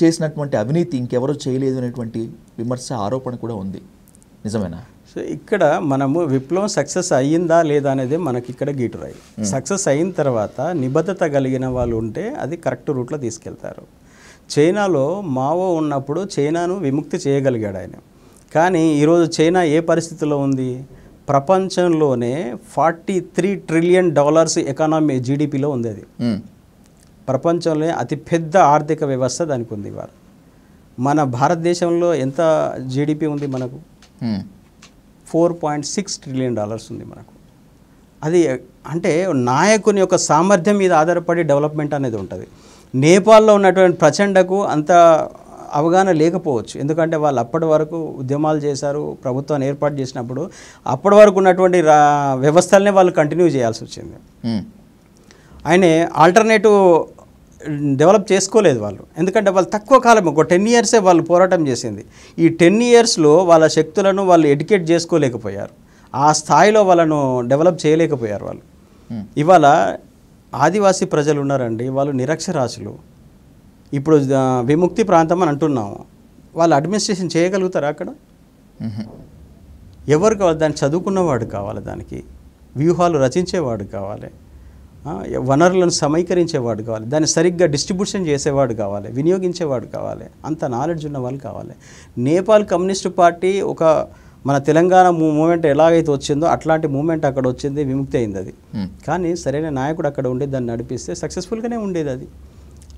చేసినటువంటి అవినీతి ఇంకెవరూ చేయలేదు అనేటువంటి విమర్శ ఆరోపణ కూడా ఉంది, నిజమేనా? సో ఇక్కడ మనము విప్లవం సక్సెస్ అయ్యిందా లేదా అనేది మనకి ఇక్కడ గీటురాయి. సక్సెస్ అయిన తర్వాత నిబద్ధత కలిగిన వాళ్ళు ఉంటే అది కరెక్ట్ రూట్లో తీసుకెళ్తారు. చైనాలో మావో ఉన్నప్పుడు చైనాను విముక్తి చేయగలిగాడు ఆయన. కానీ ఈరోజు చైనా ఏ పరిస్థితిలో ఉంది? ప్రపంచంలోనే $43 ట్రిలియన్ ఎకానమీ జీడిపిలో ఉంది. అది ప్రపంచంలో అతిపెద్ద ఆర్థిక వ్యవస్థ దానికి ఉంది. ఇవాళ మన భారతదేశంలో ఎంత జీడిపి ఉంది? మనకు $4.6 ట్రిలియన్ ఉంది మనకు. అది అంటే నాయకుని యొక్క సామర్థ్యం మీద ఆధారపడి డెవలప్మెంట్ అనేది ఉంటుంది. నేపాల్లో ఉన్నటువంటి ప్రచండకు అంత అవగాహన లేకపోవచ్చు, ఎందుకంటే వాళ్ళు అప్పటి వరకు ఉద్యమాలు చేశారు, ప్రభుత్వాన్ని ఏర్పాటు చేసినప్పుడు అప్పటి వరకు ఉన్నటువంటి వ్యవస్థలనే వాళ్ళు కంటిన్యూ చేయాల్సి వచ్చింది. ఆయన ఆల్టర్నేటివ్ డెవలప్ చేసుకోలేదు వాళ్ళు, ఎందుకంటే వాళ్ళు తక్కువ కాలం, ఒక 10 ఇయర్సే వాళ్ళు పోరాటం చేసింది. ఈ 10 ఇయర్స్లో వాళ్ళ శక్తులను వాళ్ళు ఎడ్యుకేట్ చేసుకోలేకపోయారు, ఆ స్థాయిలో వాళ్ళను డెవలప్ చేయలేకపోయారు వాళ్ళు. ఇవాళ ఆదివాసీ ప్రజలు ఉన్నారండి, వాళ్ళు నిరక్షరాస్యులు. ఇప్పుడు విముక్తి ప్రాంతం అని అంటున్నాము, వాళ్ళు అడ్మినిస్ట్రేషన్ చేయగలుగుతారా అక్కడ? ఎవరు కావాలి? దాన్ని చదువుకున్నవాడు కావాలి, దానికి వ్యూహాలు రచించేవాడు కావాలి, వనరులను సమీకరించేవాడు కావాలి, దాన్ని సరిగ్గా డిస్ట్రిబ్యూషన్ చేసేవాడు కావాలి, వినియోగించేవాడు కావాలి, అంత నాలెడ్జ్ ఉన్న వాళ్ళు కావాలి. నేపాల్ కమ్యూనిస్టు పార్టీ ఒక మన తెలంగాణ మూమెంట్ ఎలాగైతే వచ్చిందో అట్లాంటి మూమెంట్ అక్కడ వచ్చింది, విముక్తి అయింది అది. కానీ సరైన నాయకుడు అక్కడ ఉండి దాన్ని నడిపిస్తే సక్సెస్ఫుల్గానే ఉండేది అది.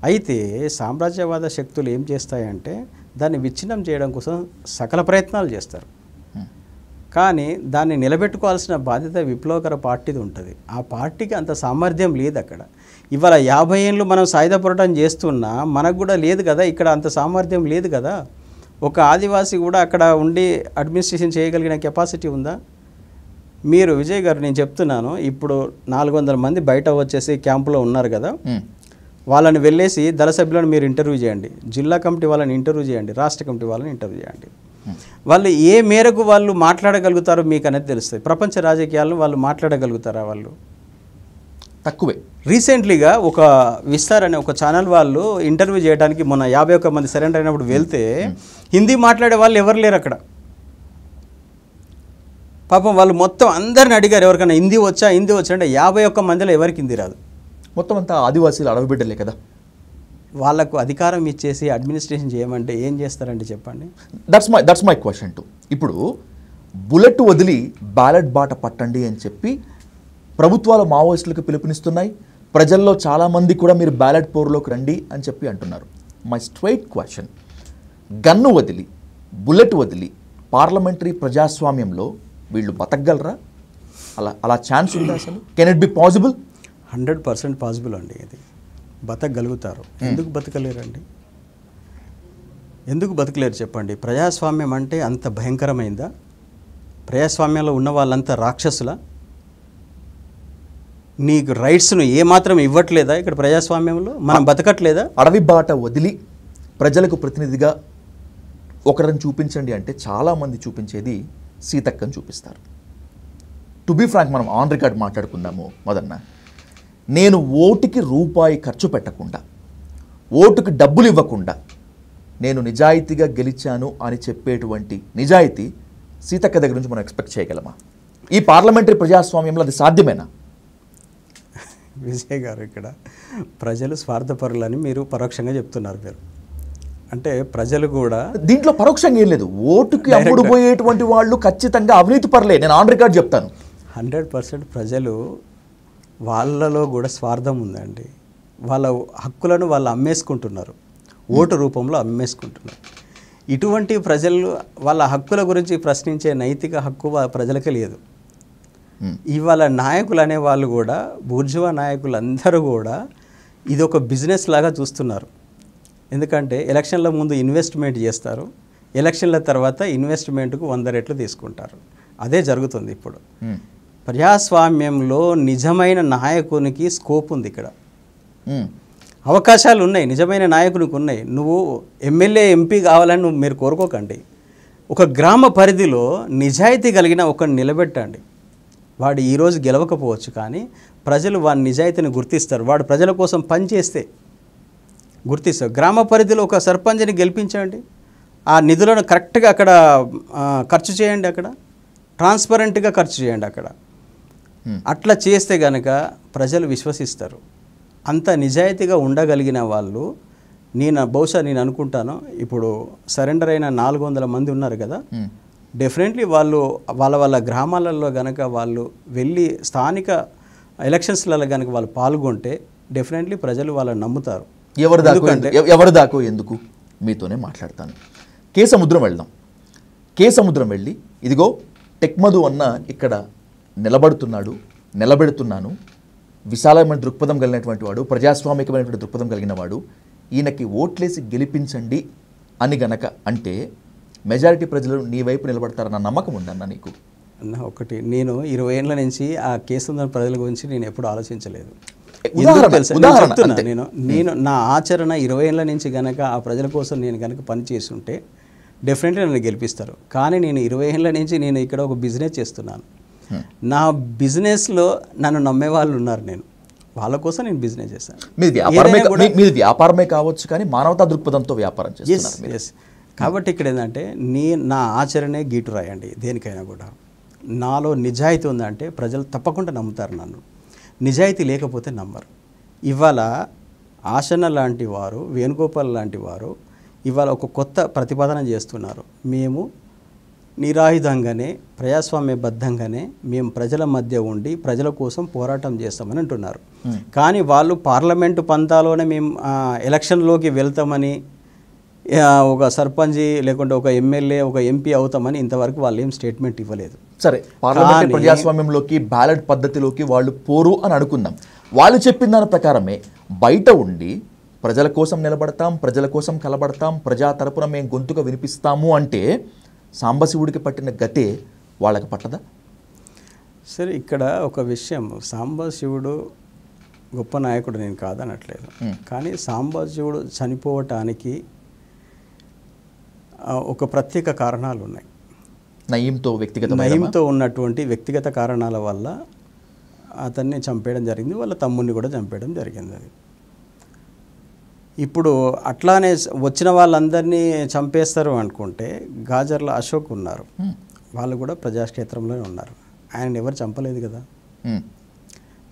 అయితే సామ్రాజ్యవాద శక్తులు ఏం చేస్తాయంటే దాన్ని విచ్ఛిన్నం చేయడం కోసం సకల ప్రయత్నాలు చేస్తారు. కానీ దాన్ని నిలబెట్టుకోవాల్సిన బాధ్యత విప్లవకర పార్టీది ఉంటుంది. ఆ పార్టీకి అంత సామర్థ్యం లేదు అక్కడ. ఇవాళ 50 ఏళ్ళు మనం సాయుధ పోరాటం చేస్తున్నా మనకు కూడా లేదు కదా, ఇక్కడ అంత సామర్థ్యం లేదు కదా. ఒక ఆదివాసి కూడా అక్కడ ఉండి అడ్మినిస్ట్రేషన్ చేయగలిగిన కెపాసిటీ ఉందా? మీరు విజయ్ గారు, నేను చెప్తున్నాను, ఇప్పుడు 400 మంది బయట వచ్చేసి క్యాంపులో ఉన్నారు కదా, వాళ్ళని వెళ్ళేసి దళ సభ్యులను మీరు ఇంటర్వ్యూ చేయండి, జిల్లా కమిటీ వాళ్ళని ఇంటర్వ్యూ చేయండి, రాష్ట్ర కమిటీ వాళ్ళని ఇంటర్వ్యూ చేయండి. వాళ్ళు ఏ మేరకు వాళ్ళు మాట్లాడగలుగుతారో మీకు అనేది తెలుస్తుంది. ప్రపంచ రాజకీయాలను వాళ్ళు మాట్లాడగలుగుతారా? వాళ్ళు తక్కువే. రీసెంట్లీగా ఒక విస్తార్ అనే ఒక ఛానల్ వాళ్ళు ఇంటర్వ్యూ చేయడానికి మొన్న 51 మంది సరెండర్ అయినప్పుడు వెళ్తే హిందీ మాట్లాడే వాళ్ళు ఎవరు లేరు అక్కడ. పాపం వాళ్ళు మొత్తం అందరిని అడిగారు, ఎవరికైనా హిందీ వచ్చా అంటే 51 మందిలో ఎవరికి హిందీ రాదు. మొత్తం అంతా ఆదివాసీలు అడవిబిడ్డలే కదా. వాళ్ళకు అధికారం ఇచ్చేసి అడ్మినిస్ట్రేషన్ చేయమంటే ఏం చేస్తారండి చెప్పండి? That's my question to. ఇప్పుడు బుల్లెట్ వదిలి బ్యాలెట్ బాట పట్టండి అని చెప్పి ప్రభుత్వాలు మావోయిస్టులకు పిలుపునిస్తున్నాయి. ప్రజల్లో చాలామంది కూడా మీరు బ్యాలెట్ పోరులోకి రండి అని చెప్పి అంటున్నారు. మై స్ట్రైట్ క్వశ్చన్, గన్ను వదిలి బుల్లెట్ వదిలి పార్లమెంటరీ ప్రజాస్వామ్యంలో వీళ్ళు బతకగలరా? అలా ఛాన్స్ ఉందా అసలు? Can it be possible? 100% possible అండి. ఇది బతకగలుగుతారు. ఎందుకు బతకలేరండి? ఎందుకు బతకలేరు చెప్పండి? ప్రజాస్వామ్యం అంటే అంత భయంకరమైందా? ప్రజాస్వామ్యంలో ఉన్న వాళ్ళంతా రాక్షసుల? నీకు రైట్స్ను ఏమాత్రం ఇవ్వట్లేదా ఇక్కడ ప్రజాస్వామ్యంలో? మనం బతకట్లేదా? అడవి బాట వదిలి ప్రజలకు ప్రతినిధిగా ఒకరిని చూపించండి అంటే చాలామంది చూపించేది సీతక్కని చూపిస్తారు. టు బీ ఫ్రాంక్, మనం ఆన్ రికార్డ్ మాట్లాడుకుందాము మొదన్న. నేను ఓటుకి రూపాయి ఖర్చు పెట్టకుండా, ఓటుకి డబ్బులు ఇవ్వకుండా నేను నిజాయితీగా గెలిచాను అని చెప్పేటువంటి నిజాయితీ సీతక్క దగ్గర నుంచి మనం ఎక్స్పెక్ట్ చేయగలమా? ఈ పార్లమెంటరీ ప్రజాస్వామ్యంలో అది సాధ్యమేనా? విజయ్ గారు, ఇక్కడ ప్రజలు స్వార్థపరులని మీరు పరోక్షంగా చెప్తున్నారు. మీరు అంటే ప్రజలు కూడా దీంట్లో పరోక్షంగా ఏం లేదు. ఓటుకి అమ్ముడు పోయేటువంటి వాళ్ళు ఖచ్చితంగా అవినీతి పరులే. నేను ఆన్ రికార్డ్ చెప్తాను. 100% ప్రజలు వాళ్ళలో కూడా స్వార్థం ఉందండి. వాళ్ళ హక్కులను వాళ్ళు అమ్మేసుకుంటున్నారు, ఓటు రూపంలో అమ్మేసుకుంటున్నారు. ఇటువంటి ప్రజలు వాళ్ళ హక్కుల గురించి ప్రశ్నించే నైతిక హక్కు ప్రజలకే లేదు. ఇవాళ నాయకులు అనే వాళ్ళు కూడా, బూర్జువా నాయకులు అందరూ కూడా ఇది ఒక బిజినెస్ లాగా చూస్తున్నారు. ఎందుకంటే ఎలక్షన్ల ముందు ఇన్వెస్ట్మెంట్ చేస్తారు, ఎలక్షన్ల తర్వాత ఇన్వెస్ట్మెంట్కు 100 రెట్లు తీసుకుంటారు. అదే జరుగుతుంది ఇప్పుడు. ప్రజాస్వామ్యంలో నిజమైన నాయకునికి స్కోప్ ఉంది ఇక్కడ. ఉమ్, అవకాశాలు ఉన్నాయి, నిజమైన నాయకునికి ఉన్నాయి. నువ్వు ఎమ్మెల్యే ఎంపీ కావాలని మీరు కోరుకోకండి. ఒక గ్రామ పరిధిలో నిజాయితీ కలిగిన ఒకరిని నిలబెట్టండి. వాడు ఈరోజు గెలవకపోవచ్చు, కానీ ప్రజలు వాడి నిజాయితీని గుర్తిస్తారు. వాడు ప్రజల కోసం పనిచేస్తే గుర్తిస్తారు. గ్రామ పరిధిలో ఒక సర్పంచ్ని గెలిపించండి, ఆ నిధులను కరెక్ట్గా అక్కడ ఖర్చు చేయండి, అక్కడ ట్రాన్స్పరెంట్గా ఖర్చు చేయండి. అక్కడ అట్లా చేస్తే కనుక ప్రజలు విశ్వసిస్తారు. అంత నిజాయితీగా ఉండగలిగిన వాళ్ళు బహుశా నేను అనుకుంటాను, ఇప్పుడు సరెండర్ అయిన 400 మంది ఉన్నారు కదా, డెఫినెట్లీ వాళ్ళు వాళ్ళ గ్రామాలలో కనుక వాళ్ళు వెళ్ళి స్థానిక ఎలక్షన్స్లలో కనుక వాళ్ళు పాల్గొంటే డెఫినెట్లీ ప్రజలు వాళ్ళని నమ్ముతారు. ఎవరి దాకో ఎందుకు మీతోనే మాట్లాడతాను. కేసముద్రం వెళ్దాం. కేసముద్రం వెళ్ళి ఇదిగో టెక్మధు అన్న ఇక్కడ నిలబెడుతున్నాను, విశాలమైన దృక్పథం కలిగినటువంటి వాడు, ప్రజాస్వామికమైనటువంటి దృక్పథం కలిగిన వాడు, ఈయనకి ఓట్లేసి గెలిపించండి అని గనక అంటే మెజారిటీ ప్రజలు నీ వైపు నిలబడతారన్న నమ్మకం ఉందన్న నీకు? అన్న ఒకటి, నేను 20 ఏళ్ళ నుంచి ఆ కేసుందని ప్రజల గురించి నేను ఎప్పుడు ఆలోచించలేదు. నేను నా ఆచరణ 20 ఏళ్ళ నుంచి గనక ఆ ప్రజల కోసం నేను గనక పనిచేస్తుంటే డెఫినెట్లీ నన్ను గెలిపిస్తారు. కానీ నేను 20 ఏళ్ళ నుంచి నేను ఇక్కడ ఒక బిజినెస్ చేస్తున్నాను. నా బిజినెస్లో నన్ను నమ్మే వాళ్ళు ఉన్నారు. నేను వాళ్ళ కోసం నేను బిజినెస్ చేస్తాను. మీది వ్యాపారమే కావచ్చు, కానీ మానవతా దృక్పథంతో వ్యాపారం చేస్తున్నారు. కాబట్టి ఇక్కడ ఏంటంటే నా ఆచరణే గీటు రాయండి. దేనికైనా కూడా నాలో నిజాయితీ ఉందంటే ప్రజలు తప్పకుండా నమ్ముతారు నన్ను. నిజాయితీ లేకపోతే నమ్మరు. ఇవాళ ఆశన్న లాంటి వారు, వేణుగోపాల్ లాంటి వారు ఇవాళ ఒక కొత్త ప్రతిపాదన చేస్తున్నారు. మేము నిరాయుధంగానే ప్రజాస్వామ్యబద్ధంగానే మేము ప్రజల మధ్య ఉండి ప్రజల కోసం పోరాటం చేస్తామని అంటున్నారు. కానీ వాళ్ళు పార్లమెంటు పంతాలోనే మేము ఎలక్షన్లోకి వెళ్తామని, ఒక సర్పంచి లేకుంటే ఒక ఎమ్మెల్యే ఒక ఎంపీ అవుతామని ఇంతవరకు వాళ్ళు ఏం స్టేట్మెంట్ ఇవ్వలేదు. సరే, పార్లమెంట్ ప్రజాస్వామ్యంలోకి బ్యాలెట్ పద్ధతిలోకి వాళ్ళు పోరు అని అనుకుందాం. వాళ్ళు చెప్పిన దాని ప్రకారమే బయట ఉండి ప్రజల కోసం నిలబడతాం, ప్రజల కోసం కలబడతాం, ప్రజా తరపున మేము గొంతుగా వినిపిస్తాము అంటే సాంబశివుడికి పట్టిన గతే వాళ్ళకి పట్టదా? సరే, ఇక్కడ ఒక విషయం, సాంబశివుడు గొప్ప నాయకుడు నేను కాదనట్లేదు, కానీ సాంబశివుడు చనిపోవటానికి ఒక ప్రత్యేక కారణాలు ఉన్నాయి. నయంతో ఉన్నటువంటి వ్యక్తిగత కారణాల వల్ల అతన్ని చంపేయడం జరిగింది, వాళ్ళ తమ్ముడిని కూడా చంపేయడం జరిగింది. అది ఇప్పుడు అట్లానే వచ్చిన వాళ్ళందరినీ చంపేస్తారు అనుకుంటే గాజర్ల అశోక్ ఉన్నారు, వాళ్ళు కూడా ప్రజాక్షేత్రంలోనే ఉన్నారు. ఆయన ఎవరు చంపలేదు కదా.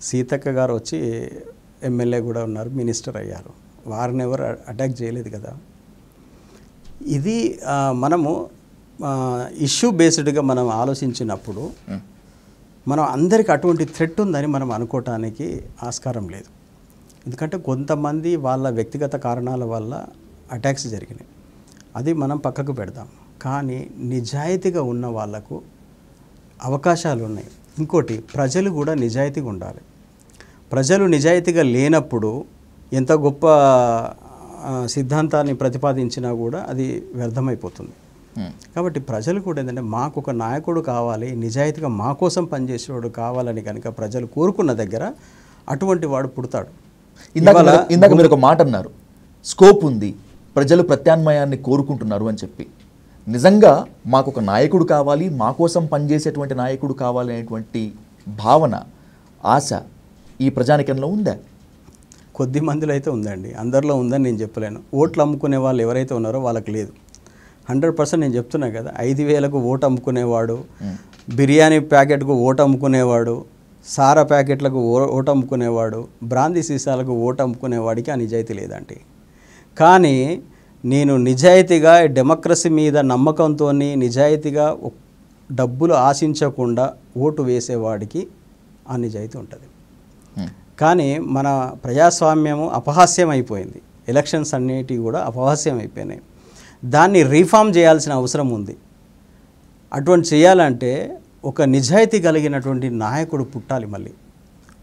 సీతక్క గారు వచ్చి ఎమ్మెల్యే కూడా ఉన్నారు, మినిస్టర్ అయ్యారు, వారిని ఎవరు అటాక్ చేయలేదు కదా. ఇది మనము ఇష్యూ బేస్డ్గా మనం ఆలోచించినప్పుడు మనం అందరికి అటువంటి థ్రెట్ ఉందని మనం అనుకోవటానికి ఆస్కారం లేదు. ఎందుకంటే కొంతమంది వాళ్ళ వ్యక్తిగత కారణాల వల్ల అటాక్స్ జరిగినాయి, అది మనం పక్కకు పెడదాం. కానీ నిజాయితీగా ఉన్న వాళ్లకు అవకాశాలు ఉన్నాయి. ఇంకోటి, ప్రజలు కూడా నిజాయితీగా ఉండాలి. ప్రజలు నిజాయితీగా లేనప్పుడు ఎంత గొప్ప సిద్ధాంతాన్ని ప్రతిపాదించినా కూడా అది వ్యర్థమైపోతుంది. కాబట్టి ప్రజలు కూడా ఏంటంటే మాకు ఒక నాయకుడు కావాలి, నిజాయితీగా మా కోసం పనిచేసేవాడు కావాలని కనుక ప్రజలు కోరుకున్న దగ్గర అటువంటి వాడు పుడతాడు. ఇందాక మీరు ఒక మాట అన్నారు, స్కోప్ ఉంది, ప్రజలు ప్రత్యామ్నాయాన్ని కోరుకుంటున్నారు అని చెప్పి. నిజంగా మాకు ఒక నాయకుడు కావాలి, మా కోసం పనిచేసేటువంటి నాయకుడు కావాలి అనేటువంటి భావన, ఆశ ఈ ప్రజానికంలో ఉందా? కొద్ది మందిలో అయితే ఉందండి, అందరిలో ఉందని నేను చెప్పలేను. ఓట్లు అమ్ముకునే వాళ్ళు ఎవరైతే ఉన్నారో వాళ్ళకి లేదు. 100% నేను చెప్తున్నా కదా, 5,000కు ఓటు అమ్ముకునేవాడు, బిర్యానీ ప్యాకెట్కు ఓటు అమ్ముకునేవాడు, సారా ప్యాకెట్లకు ఓటు అమ్ముకునేవాడు, బ్రాందీ సీసాలకు ఓటు అమ్ముకునేవాడికి ఆ నిజాయితీ లేదండి. కానీ నేను నిజాయితీగా డెమోక్రసీ మీద నమ్మకంతో నిజాయితీగా డబ్బులు ఆశించకుండా ఓటు వేసేవాడికి ఆ నిజాయితీ ఉంటుంది. కానీ మన ప్రజాస్వామ్యము అపహాస్యం అయిపోయింది, ఎలక్షన్స్ అన్నిటివి కూడా అపహాస్యం అయిపోయినాయి. దాన్ని రీఫార్మ్ చేయాల్సిన అవసరం ఉంది. అటువంటి చేయాలంటే ఒక నిజాయితీ కలిగినటువంటి నాయకుడు పుట్టాలి. మళ్ళీ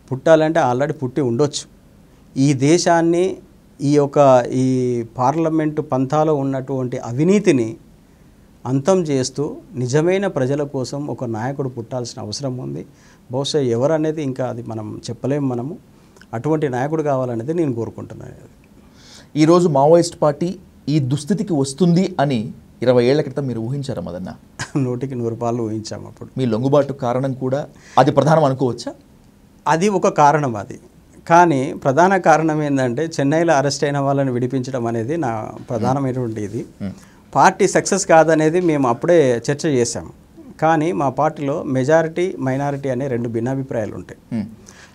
పుట్టాలంటే ఆల్రెడీ పుట్టి ఉండొచ్చు. ఈ దేశాన్ని ఈ పార్లమెంటు పంథాలో ఉన్నటువంటి అవినీతిని అంతం చేస్తూ నిజమైన ప్రజల కోసం ఒక నాయకుడు పుట్టాల్సిన అవసరం ఉంది. బహుశా ఎవరు అనేది ఇంకా అది మనం చెప్పలేము. మనము అటువంటి నాయకుడు కావాలనేది నేను కోరుకుంటున్నాను. ఈరోజు మావోయిస్ట్ పార్టీ ఈ దుస్థితికి వస్తుంది అని 20 ఏళ్ల క్రితం మీరు ఊహించారా మదన్న? 100% ఊహించాము. అప్పుడు మీ లొంగుబాటు కారణం కూడా అది ప్రధానం అనుకోవచ్చా? అది ఒక కారణం. అది కానీ ప్రధాన కారణం ఏంటంటే చెన్నైలో అరెస్ట్ అయిన వాళ్ళని విడిపించడం అనేది నా ప్రధానమైనటువంటి ఇది. పార్టీ సక్సెస్ కాదనేది మేము అప్పుడే చర్చ చేశాము. కానీ మా పార్టీలో మెజారిటీ మైనారిటీ అనే 2 భిన్నాభిప్రాయాలు ఉంటాయి.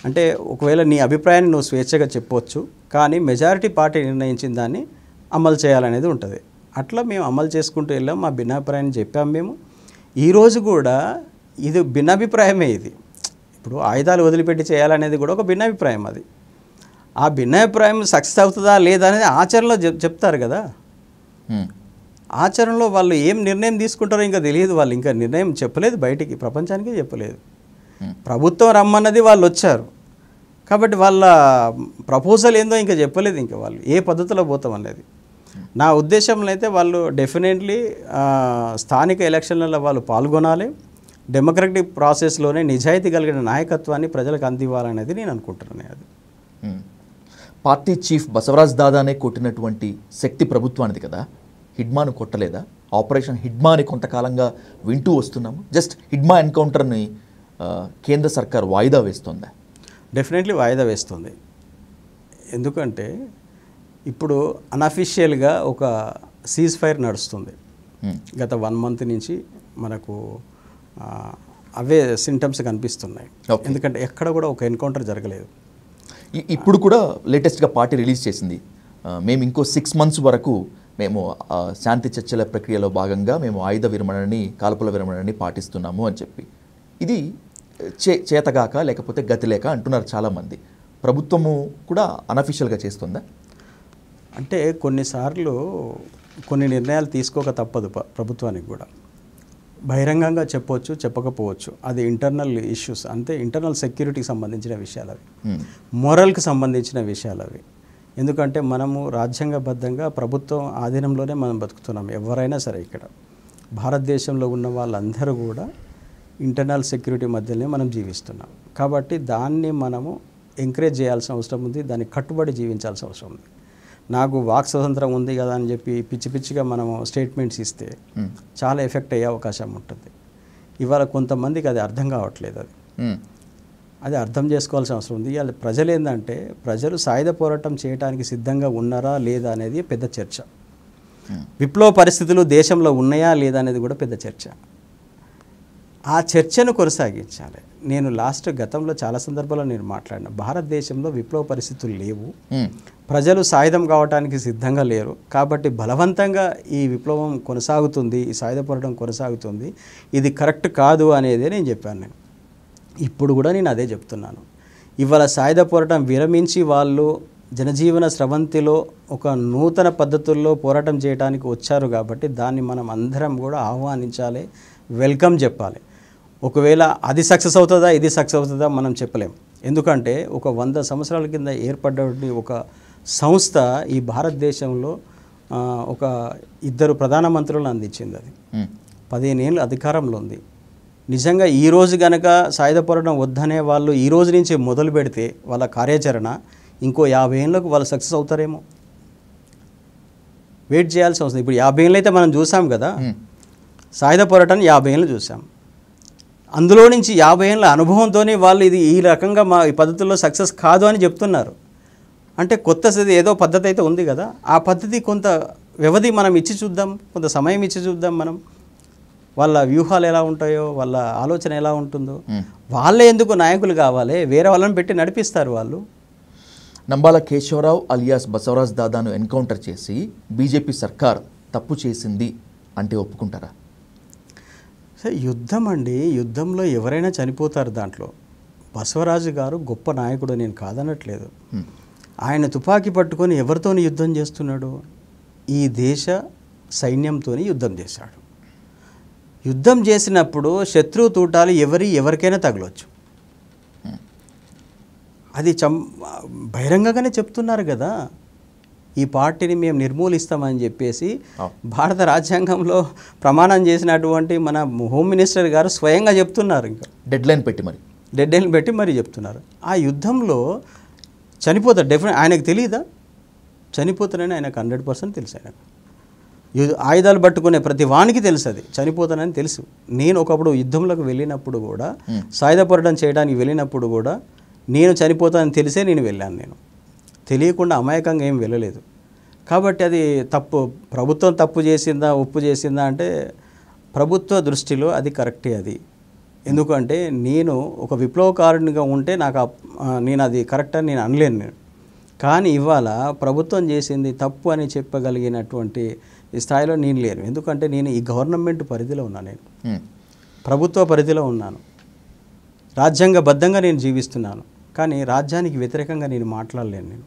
అంటే ఒకవేళ నీ అభిప్రాయాన్ని నువ్వు స్వేచ్ఛగా చెప్పవచ్చు, కానీ మెజారిటీ పార్టీ నిర్ణయించిన దాన్ని అమలు చేయాలనేది ఉంటుంది. అట్లా మేము అమలు చేసుకుంటూ వెళ్ళాం. మా భిన్నాభిప్రాయాన్ని చెప్పాము మేము. ఈరోజు కూడా ఇది భిన్నాభిప్రాయమే. ఇది ఇప్పుడు ఆయుధాలు వదిలిపెట్టి చేయాలనేది కూడా ఒక భిన్నాభిప్రాయం. అది ఆ భిన్నాభిప్రాయం సక్సెస్ అవుతుందా లేదా అనేది ఆచరణలో చెప్తారు కదా. ఆచరణలో వాళ్ళు ఏం నిర్ణయం తీసుకుంటారో ఇంకా తెలియదు. వాళ్ళు ఇంకా నిర్ణయం చెప్పలేదు, బయటికి ప్రపంచానికి చెప్పలేదు. ప్రభుత్వం రమ్మన్నది వాళ్ళు వచ్చారు కాబట్టి వాళ్ళ ప్రపోజల్ ఏందో ఇంకా చెప్పలేదు. ఇంకా వాళ్ళు ఏ పద్ధతిలో పోతాం అనేది నా ఉద్దేశంలో అయితే వాళ్ళు డెఫినెట్లీ స్థానిక ఎలక్షన్లలో వాళ్ళు పాల్గొనాలి. డెమోక్రటిక్ ప్రాసెస్లోనే నిజాయితీ కలిగిన నాయకత్వాన్ని ప్రజలకు అందివ్వాలనేది నేను అనుకుంటున్నాను. అది పార్టీ చీఫ్ బసవరాజ్ దాదానే కొట్టినటువంటి శక్తి ప్రభుత్వానికి కదా, హిడ్మాను కొట్టలేదా? ఆపరేషన్ హిడ్మా అని కొంతకాలంగా వింటూ వస్తున్నాము. జస్ట్ హిడ్మా ఎన్కౌంటర్ని కేంద్ర సర్కార్ వాయిదా వేస్తుందా? డెఫినెట్లీ వాయిదా వేస్తుంది. ఎందుకంటే ఇప్పుడు అన్అఫీషియల్గా ఒక సీజ్ ఫైర్ నడుస్తుంది. గత 1 మంత్ నుంచి మనకు అవే సింటమ్స్ కనిపిస్తున్నాయి. ఎందుకంటే ఎక్కడ కూడా ఒక ఎన్కౌంటర్ జరగలేదు. ఇప్పుడు కూడా లేటెస్ట్గా పార్టీ రిలీజ్ చేసింది, మేము ఇంకో 6 months వరకు మేము శాంతి చర్చల ప్రక్రియలో భాగంగా మేము ఆయుధ విరమణని, కాల్పుల విరమణని పాటిస్తున్నాము అని చెప్పి. ఇది చేతగాక లేకపోతే గతి లేక అంటున్నారు చాలామంది. ప్రభుత్వము కూడా అన్అఫీషియల్గా చేస్తుందా? అంటే కొన్నిసార్లు కొన్ని నిర్ణయాలు తీసుకోక తప్పదు ప్రభుత్వానికి కూడా. బహిరంగంగా చెప్పవచ్చు, చెప్పకపోవచ్చు. అది ఇంటర్నల్ ఇష్యూస్, అంతే. ఇంటర్నల్ సెక్యూరిటీకి సంబంధించిన విషయాలు అవి, మోరల్కి సంబంధించిన విషయాలు అవి. ఎందుకంటే మనము రాజ్యాంగబద్ధంగా ప్రభుత్వం ఆధీనంలోనే మనం బతుకుతున్నాం. ఎవరైనా సరే ఇక్కడ భారతదేశంలో ఉన్న వాళ్ళందరూ కూడా ఇంటర్నల్ సెక్యూరిటీ మధ్యలోనే మనం జీవిస్తున్నాం. కాబట్టి దాన్ని మనము ఎంకరేజ్ చేయాల్సిన అవసరం ఉంది, దానికి కట్టుబడి జీవించాల్సిన అవసరం ఉంది. నాకు వాక్ స్వతంత్రం ఉంది కదా అని చెప్పి పిచ్చి పిచ్చిగా మనము స్టేట్మెంట్స్ ఇస్తే చాలా ఎఫెక్ట్ అయ్యే అవకాశం ఉంటుంది. ఇవాళ కొంతమందికి అది అర్థం కావట్లేదు. అది అర్థం చేసుకోవాల్సిన అవసరం ఉంది. ఇవాళ ప్రజలు ఏంటంటే ప్రజలు సాయుధ పోరాటం చేయడానికి సిద్ధంగా ఉన్నారా లేదా అనేది పెద్ద చర్చ. విప్లవ పరిస్థితులు దేశంలో ఉన్నాయా లేదా అనేది కూడా పెద్ద చర్చ. ఆ చర్చను కొనసాగించాలి. నేను గతంలో చాలా సందర్భాల్లో నేను మాట్లాడిన, భారతదేశంలో విప్లవ పరిస్థితులు లేవు, ప్రజలు సాయుధం కావడానికి సిద్ధంగా లేరు, కాబట్టి బలవంతంగా ఈ విప్లవం కొనసాగుతుంది, ఈ సాయుధ పోరాటం కొనసాగుతుంది, ఇది కరెక్ట్ కాదు అనేది నేను చెప్పాను. ఇప్పుడు కూడా నేను అదే చెప్తున్నాను. ఇవాళ సాయుధ పోరాటం విరమించి వాళ్ళు జనజీవన స్రవంతిలో ఒక నూతన పద్ధతుల్లో పోరాటం చేయడానికి వచ్చారు కాబట్టి దాన్ని మనం అందరం కూడా ఆహ్వానించాలి, వెల్కమ్ చెప్పాలి. ఒకవేళ అది సక్సెస్ అవుతుందా, ఇది సక్సెస్ అవుతుందా మనం చెప్పలేం. ఎందుకంటే ఒక 100 సంవత్సరాల కింద ఏర్పడ్డ ఒక సంస్థ ఈ భారతదేశంలో ఒక 2 ప్రధానమంత్రులను అందించింది. అది 15 ఏళ్ళు అధికారంలో ఉంది. నిజంగా ఈరోజు కనుక సాయుధ పోరాటం వద్దనే వాళ్ళు ఈ రోజు నుంచి మొదలు పెడితే వాళ్ళ కార్యాచరణ ఇంకో 50 ఏళ్ళకు వాళ్ళు సక్సెస్ అవుతారేమో. వెయిట్ చేయాల్సి వస్తుంది. ఇప్పుడు 50 ఏళ్ళు అయితే మనం చూసాం కదా, సాయుధ పోరాటాన్ని 50 ఏళ్ళు చూసాం. అందులో నుంచి 50 ఏళ్ళ అనుభవంతో వాళ్ళు ఇది ఈ రకంగా మా ఈ పద్ధతుల్లో సక్సెస్ కాదు అని చెప్తున్నారు. అంటే కొత్తది ఏదో పద్ధతి అయితే ఉంది కదా, ఆ పద్ధతి కొంత వ్యవధి మనం ఇచ్చి చూద్దాం, కొంత సమయం ఇచ్చి చూద్దాం. మనం వాళ్ళ వ్యూహాలు ఎలా ఉంటాయో, వాళ్ళ ఆలోచన ఎలా ఉంటుందో. వాళ్ళే ఎందుకు నాయకులు కావాలి, వేరే వాళ్ళని పెట్టి నడిపిస్తారు వాళ్ళు. నంబాల కేశవరావు అలియాస్ బసవరాజ్ దాదాను ఎన్కౌంటర్ చేసి బీజేపీ సర్కార్ తప్పు చేసింది అంటే ఒప్పుకుంటారా? యుద్ధం అండి, యుద్ధంలో ఎవరైనా చనిపోతారు. దాంట్లో బసవరాజు గారు గొప్ప నాయకుడు, నేను కాదనట్లేదు. ఆయన తుపాకీ పట్టుకొని ఎవరితోని యుద్ధం చేస్తున్నాడు? ఈ దేశ సైన్యంతో యుద్ధం చేశాడు. యుద్ధం చేసినప్పుడు శత్రువు తూటాలు ఎవరికైనా తగలవచ్చు. అది బహిరంగంగానే చెప్తున్నారు కదా. ఈ పార్టీని మేము నిర్మూలిస్తామని చెప్పేసి భారత రాజ్యాంగంలో ప్రమాణం చేసినటువంటి మన హోమ్ మినిస్టర్ గారు స్వయంగా చెప్తున్నారు. ఇంకా డెడ్ లైన్ పెట్టి మరి చెప్తున్నారు. ఆ యుద్ధంలో చనిపోతారు డెఫినెట్. ఆయనకు తెలియదా చనిపోతానని? ఆయనకు 100% తెలుసు. ఆయనకు ఆయుధాలు పట్టుకునే ప్రతి వానికి తెలుసు, అది చనిపోతానని తెలుసు. నేను ఒకప్పుడు యుద్ధంలోకి వెళ్ళినప్పుడు కూడా, సాయుధ పోరాటం చేయడానికి వెళ్ళినప్పుడు కూడా నేను చనిపోతానని తెలిసే నేను వెళ్ళాను. నేను తెలియకుండా అమాయకంగా ఏం వెళ్ళలేదు. కాబట్టి అది తప్పు. ప్రభుత్వం తప్పు చేసిందా ఒప్పు చేసిందా అంటే ప్రభుత్వ దృష్టిలో అది కరెక్టే. అది ఎందుకంటే నేను ఒక విప్లవకారునిగా ఉంటే నాకు నేను అది కరెక్ట్ అని నేను అనలేను నేను. కానీ ఇవాళ ప్రభుత్వం చేసింది తప్పు అని చెప్పగలిగినటువంటి ఈ స్థాయిలో నేను లేను. ఎందుకంటే నేను ఈ గవర్నమెంట్ పరిధిలో ఉన్నాను, నేను ప్రభుత్వ పరిధిలో ఉన్నాను, రాజ్యాంగబద్ధంగా నేను జీవిస్తున్నాను. కానీ రాజ్యానికి వ్యతిరేకంగా నేను మాట్లాడలేను. నేను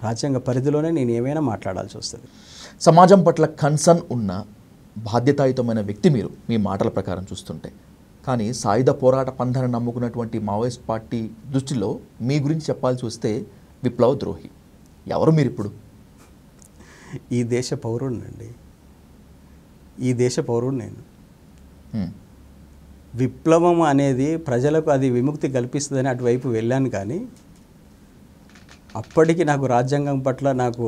రాజ్యాంగ పరిధిలోనే నేను ఏమైనా మాట్లాడాల్సి వస్తుంది. సమాజం పట్ల కన్సర్న్ ఉన్న బాధ్యతాయుతమైన వ్యక్తి మీరు, మీ మాటల ప్రకారం చూస్తుంటే. కానీ సాయుధ పోరాట పంథాన్ని నమ్ముకున్నటువంటి మావోయిస్ట్ పార్టీ దృష్టిలో మీ గురించి చెప్పాల్సి వస్తే విప్లవ ద్రోహి. ఎవరు మీరు ఇప్పుడు? ఈ దేశ పౌరుడినండి. ఈ దేశ పౌరుడు నేను. విప్లవం అనేది ప్రజలకు అది విముక్తి కల్పిస్తుందని అటువైపు వెళ్ళాను. కానీ అప్పటికి నాకు రాజ్యాంగం పట్ల నాకు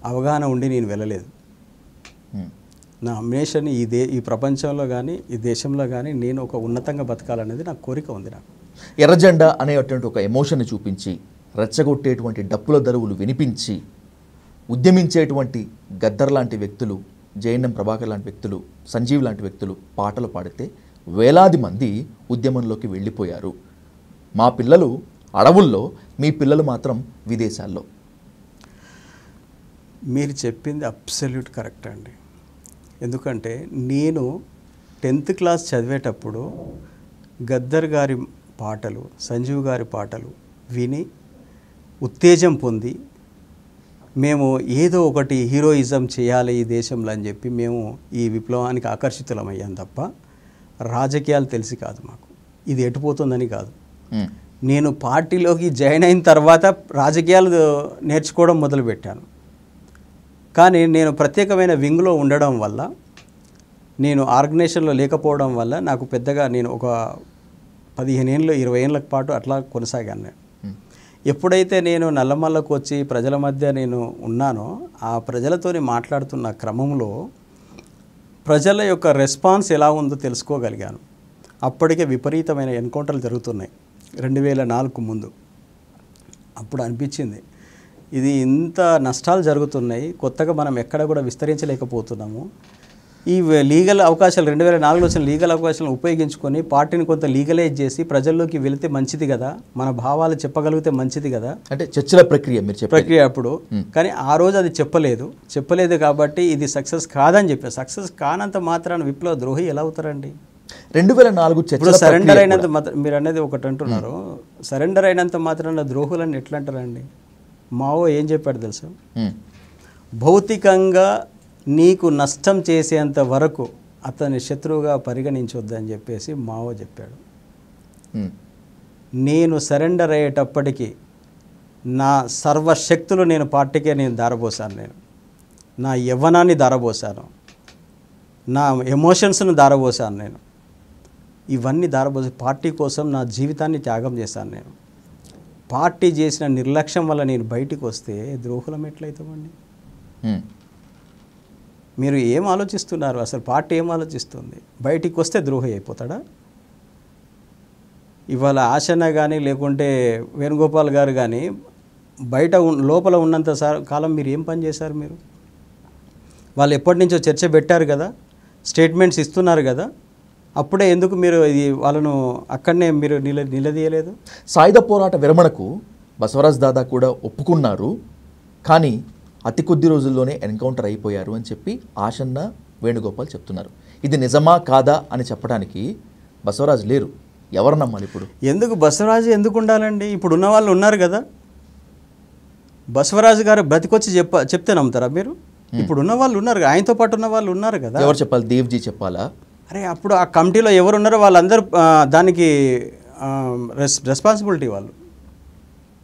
అవగాహన ఉండి నేను వెళ్ళలేదు. నా అంబిషన్ ఈ ప్రపంచంలో కానీ ఈ దేశంలో కానీ నేను ఒక ఉన్నతంగా బతకాలనేది నాకు కోరిక ఉంది. నాకు ఎర్రజెండా అనేటువంటి ఒక ఎమోషన్ని చూపించి, రెచ్చగొట్టేటువంటి డప్పుల దరువులు వినిపించి, ఉద్యమించేటువంటి గద్దర్ లాంటి వ్యక్తులు, జేఎన్ఎం ప్రభాకర్ లాంటి వ్యక్తులు, సంజీవ్ లాంటి వ్యక్తులు పాటలు పాడితే వేలాది మంది ఉద్యమంలోకి వెళ్ళిపోయారు. మా పిల్లలు అడవుల్లో, మీ పిల్లలు మాత్రం విదేశాల్లో. మీరు చెప్పింది అబ్సల్యూట్ కరెక్ట్ అండి. ఎందుకంటే నేను 10th క్లాస్ చదివేటప్పుడు గద్దర్ గారి పాటలు, సంజీవ్ గారి పాటలు విని ఉత్తేజం పొంది మేము ఏదో ఒకటి హీరోయిజం చేయాలి ఈ దేశంలో అని చెప్పి మేము ఈ విప్లవానికి ఆకర్షితులమయ్యాం తప్ప రాజకీయాలు తెలిసి కాదు మాకు. ఇది ఎటుపోతుందని కాదు. నేను పార్టీలోకి జాయిన్ అయిన తర్వాత రాజకీయాలు నేర్చుకోవడం మొదలుపెట్టాను. కానీ నేను ప్రత్యేకమైన వింగ్లో ఉండడం వల్ల, నేను ఆర్గనైజేషన్లో లేకపోవడం వల్ల నాకు పెద్దగా నేను ఒక 15 ఏళ్ళు 20 ఏళ్ళ పాటు అట్లా కొనసాగాను నేను. ఎప్పుడైతే నేను నల్లమల్లకు వచ్చి ప్రజల మధ్య నేను ఉన్నానో, ఆ ప్రజలతోని మాట్లాడుతున్న క్రమంలో ప్రజల యొక్క రెస్పాన్స్ ఎలా ఉందో తెలుసుకోగలిగాను. అప్పటికే విపరీతమైన ఎన్కౌంటర్లు జరుగుతున్నాయి 2004 ముందు. అప్పుడు అనిపించింది ఇది ఇంత నష్టాలు జరుగుతున్నాయి, కొత్తగా మనం ఎక్కడ కూడా విస్తరించలేకపోతున్నాము. ఈ లీగల్ అవకాశాలు 2004లో వచ్చిన లీగల్ అవకాశాలను ఉపయోగించుకొని పార్టీని కొంత లీగలైజ్ చేసి ప్రజల్లోకి వెళితే మంచిది కదా, మన భావాలు చెప్పగలిగితే మంచిది కదా. అంటే చర్చల ప్రక్రియ అప్పుడు. కానీ ఆ రోజు అది చెప్పలేదు కాబట్టి ఇది సక్సెస్ కాదని చెప్పారు. సక్సెస్ కానంత మాత్రాన విప్లవ ద్రోహి ఎలా అవుతారండి? 2004 సరెండర్ అయినంత మాత్రం, మీరు అనేది ఒకటి అంటున్నారు, సరెండర్ అయినంత మాత్రాన ద్రోహులని ఎట్లా అంటారండి? మావో ఏం చెప్పాడు తెలుసా? భౌతికంగా నీకు నష్టం చేసేంత వరకు అతని శత్రువుగా పరిగణించొద్దని చెప్పేసి మావో చెప్పాడు. నేను సరెండర్ అయ్యేటప్పటికీ నా సర్వశక్తులు నేను పార్టీకే నేను దారబోసాను. నేను నా యవ్వనాన్ని దారబోసాను, నా ఎమోషన్స్ను దారబోసాను. నేను ఇవన్నీ దారబోసి పార్టీ కోసం నా జీవితాన్ని త్యాగం చేశాను. నేను పార్టీ చేసిన నిర్లక్ష్యం వల్ల నేను బయటికి వస్తే ద్రోహులం ఎట్లయితామండి? మీరు ఏం ఆలోచిస్తున్నారు? అసలు పార్టీ ఏం ఆలోచిస్తుంది? బయటికి వస్తే ద్రోహి అయిపోతాడా? ఇవాళ ఆశన్న కానీ లేకుంటే వేణుగోపాల్ గారు కానీ బయట లోపల ఉన్నంత కాలం మీరు ఏం పని చేశారు? మీరు వాళ్ళు ఎప్పటి నుంచో చర్చ పెట్టారు కదా, స్టేట్మెంట్స్ ఇస్తున్నారు కదా, అప్పుడే ఎందుకు మీరు ఇది వాళ్ళను అక్కడనే మీరు నిలదీయలేదు? సాయుధ పోరాట విరమణకు బసవరాజ్ దాదా కూడా ఒప్పుకున్నారు, కానీ అతి కొద్ది రోజుల్లోనే ఎన్కౌంటర్ అయిపోయారు అని చెప్పి ఆశన్న, వేణుగోపాల్ చెప్తున్నారు. ఇది నిజమా కాదా అని చెప్పడానికి బసవరాజ్ లేరు. ఎవరు నమ్మాలి ఇప్పుడు? ఎందుకు బసవరాజు ఎందుకు ఉండాలండి? ఇప్పుడు ఉన్న వాళ్ళు ఉన్నారు కదా. బసవరాజు గారు బ్రతికొచ్చి చెప్తే నమ్ముతారా మీరు? ఇప్పుడు ఉన్న వాళ్ళు ఉన్నారు, ఆయనతో పాటు ఉన్న వాళ్ళు ఉన్నారు కదా. ఎవరు చెప్పాలి? దేవ్జీ చెప్పాలా? అరే అప్పుడు ఆ కమిటీలో ఎవరు ఉన్నారో వాళ్ళందరూ దానికి రెస్పాన్సిబిలిటీ. వాళ్ళు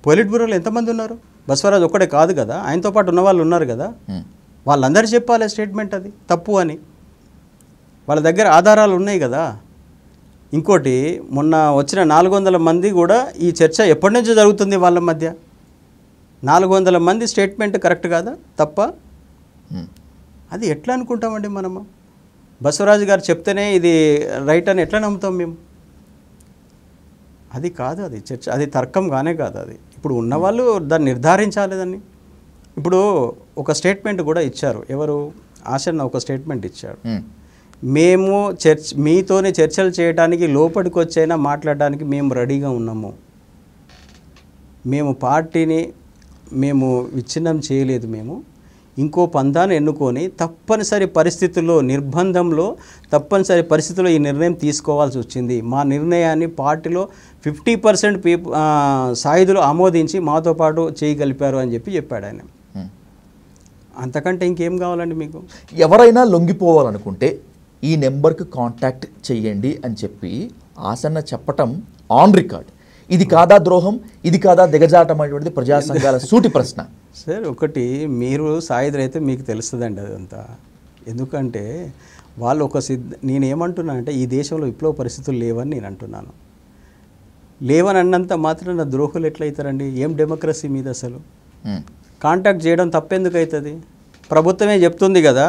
పొలిట్ బ్యూరోలో ఎంతమంది ఉన్నారు? బసవరాజు ఒక్కడే కాదు కదా, ఆయనతో పాటు ఉన్న వాళ్ళు ఉన్నారు కదా, వాళ్ళందరూ చెప్పాలి స్టేట్మెంట్ అది తప్పు అని. వాళ్ళ దగ్గర ఆధారాలు ఉన్నాయి కదా. ఇంకోటి, మొన్న వచ్చిన 400 మంది కూడా ఈ చర్చ ఎప్పటి నుంచో జరుగుతుంది వాళ్ళ మధ్య. 400 మంది స్టేట్మెంట్ కరెక్ట్ కాదా, తప్ప? అది ఎట్లా అనుకుంటామండి మనము? బసవరాజు గారు చెప్తేనే ఇది రైట్ అని ఎట్లా నమ్ముతాం మేము? అది కాదు, అది చర్చ, అది తర్కం కానే కాదు అది. ఇప్పుడు ఉన్నవాళ్ళు దాన్ని నిర్ధారించాలి దాన్ని. ఇప్పుడు ఒక స్టేట్మెంట్ కూడా ఇచ్చారు, ఎవరు, ఆశన్న ఒక స్టేట్మెంట్ ఇచ్చాడు, మేము మీతోనే చర్చలు చేయడానికి లోపలికి వచ్చైనా మాట్లాడడానికి మేము రెడీగా ఉన్నాము, మేము పార్టీని మేము విచ్ఛిన్నం చేయలేదు, మేము ఇంకో పందాన్ని ఎన్నుకొని తప్పనిసరి పరిస్థితుల్లో, నిర్బంధంలో తప్పనిసరి పరిస్థితుల్లో ఈ నిర్ణయం తీసుకోవాల్సి వచ్చింది. మా నిర్ణయాన్ని పార్టీలో 50% సాయుధులు ఆమోదించి మాతో పాటు చేయగలిపారు అని చెప్పాడు ఆయన. అంతకంటే ఇంకేం కావాలండి మీకు? ఎవరైనా లొంగిపోవాలనుకుంటే ఈ నెంబర్కి కాంటాక్ట్ చెయ్యండి అని చెప్పి ఆసన్న చెప్పటం ఆన్ రికార్డ్. ఇది కాదా ద్రోహం, ఇది కాదా దిగజాటం అనేటువంటిది ప్రజా సంఘాల సూటి ప్రశ్న. సార్, ఒకటి, మీరు సాయుధులు అయితే మీకు తెలుస్తుందండి అదంతా. ఎందుకంటే వాళ్ళు నేనేమంటున్నానంటే ఈ దేశంలో విప్లవ పరిస్థితులు లేవని నేను అంటున్నాను. లేవని అన్నంత మాత్రం ద్రోహులు ఎట్లయితారండి? ఏం డెమోక్రసీ మీద అసలు కాంటాక్ట్ చేయడం తప్పెందుకు అవుతుంది? ప్రభుత్వమే చెప్తుంది కదా,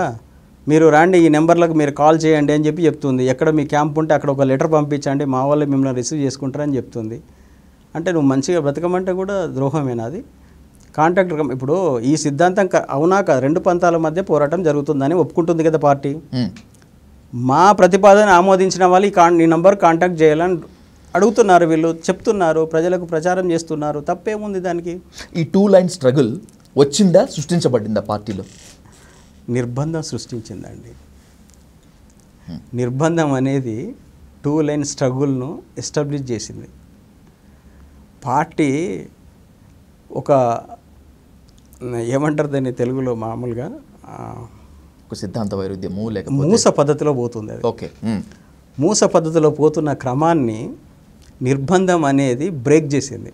మీరు రాండి, ఈ నెంబర్లకు మీరు కాల్ చేయండి అని చెప్తుంది. ఎక్కడ మీ క్యాంప్ ఉంటే అక్కడ ఒక లెటర్ పంపించండి, మా వాళ్ళు మిమ్మల్ని రిసీవ్ చేసుకుంటారని చెప్తుంది. అంటే నువ్వు మంచిగా బ్రతకమంటే కూడా ద్రోహమేనా అది? కాంటాక్ట్ ఇప్పుడు ఈ సిద్ధాంతం అవునా కాదు, 2 పంతాల మధ్య పోరాటం జరుగుతుందని ఒప్పుకుంటుంది కదా పార్టీ. మా ప్రతిపాదన ఆమోదించిన వాళ్ళు ఈ నంబర్ కాంటాక్ట్ చేయాలని అడుగుతున్నారు, వీళ్ళు చెప్తున్నారు, ప్రజలకు ప్రచారం చేస్తున్నారు. తప్పేముంది దానికి? ఈ 2 లైన్ స్ట్రగుల్ వచ్చిందా, సృష్టించబడిందా పార్టీలో? నిర్బంధం సృష్టించిందండి. నిర్బంధం అనేది 2 లైన్ స్ట్రగుల్ను ఎస్టాబ్లిష్ చేసింది. పార్టీ ఒక ఏమంటారు దాన్ని తెలుగులో మామూలుగా, ఒక సిద్ధాంత వైరుధ్యము లేకపోతే మూస పద్ధతిలో పోతుంది అది. ఓకే, మూస పద్ధతిలో పోతున్న క్రమాన్ని నిర్బంధం అనేది బ్రేక్ చేసింది.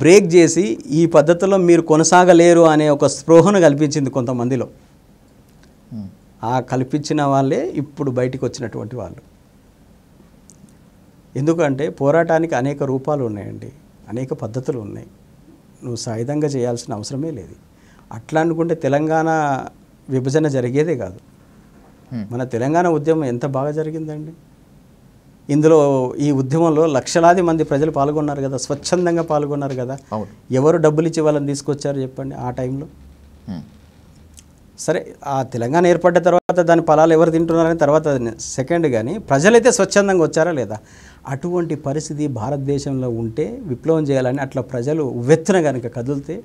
బ్రేక్ చేసి ఈ పద్ధతిలో మీరు కొనసాగలేరు అనే ఒక స్పృహను కల్పించింది కొంతమందిలో. ఆ కల్పించిన వాళ్ళే ఇప్పుడు బయటికి వచ్చినటువంటి వాళ్ళు. ఎందుకంటే పోరాటానికి అనేక రూపాలు ఉన్నాయండి, అనేక పద్ధతులు ఉన్నాయి. నువ్వు సాయుధంగా చేయాల్సిన అవసరమే లేదు. అట్లా అనుకుంటే తెలంగాణ విభజన జరిగేదే కాదు. మన తెలంగాణ ఉద్యమం ఎంత బాగా జరిగిందండి. ఇందులో ఈ ఉద్యమంలో లక్షలాది మంది ప్రజలు పాల్గొన్నారు కదా, స్వచ్ఛందంగా పాల్గొన్నారు కదా. ఎవరు డబ్బులు ఇచ్చి వాళ్ళని తీసుకొచ్చారు చెప్పండి ఆ టైంలో? సరే, ఆ తెలంగాణ ఏర్పడ్డ తర్వాత దాని ఫలాలు ఎవరు తింటున్నారని తర్వాత సెకండ్, కానీ ప్రజలైతే స్వచ్ఛందంగా వచ్చారా లేదా? అటువంటి పరిస్థితి భారతదేశంలో ఉంటే విప్లవం చేయాలని అట్లా ప్రజలు ఉవ్వెత్తున కనుక కదిలితే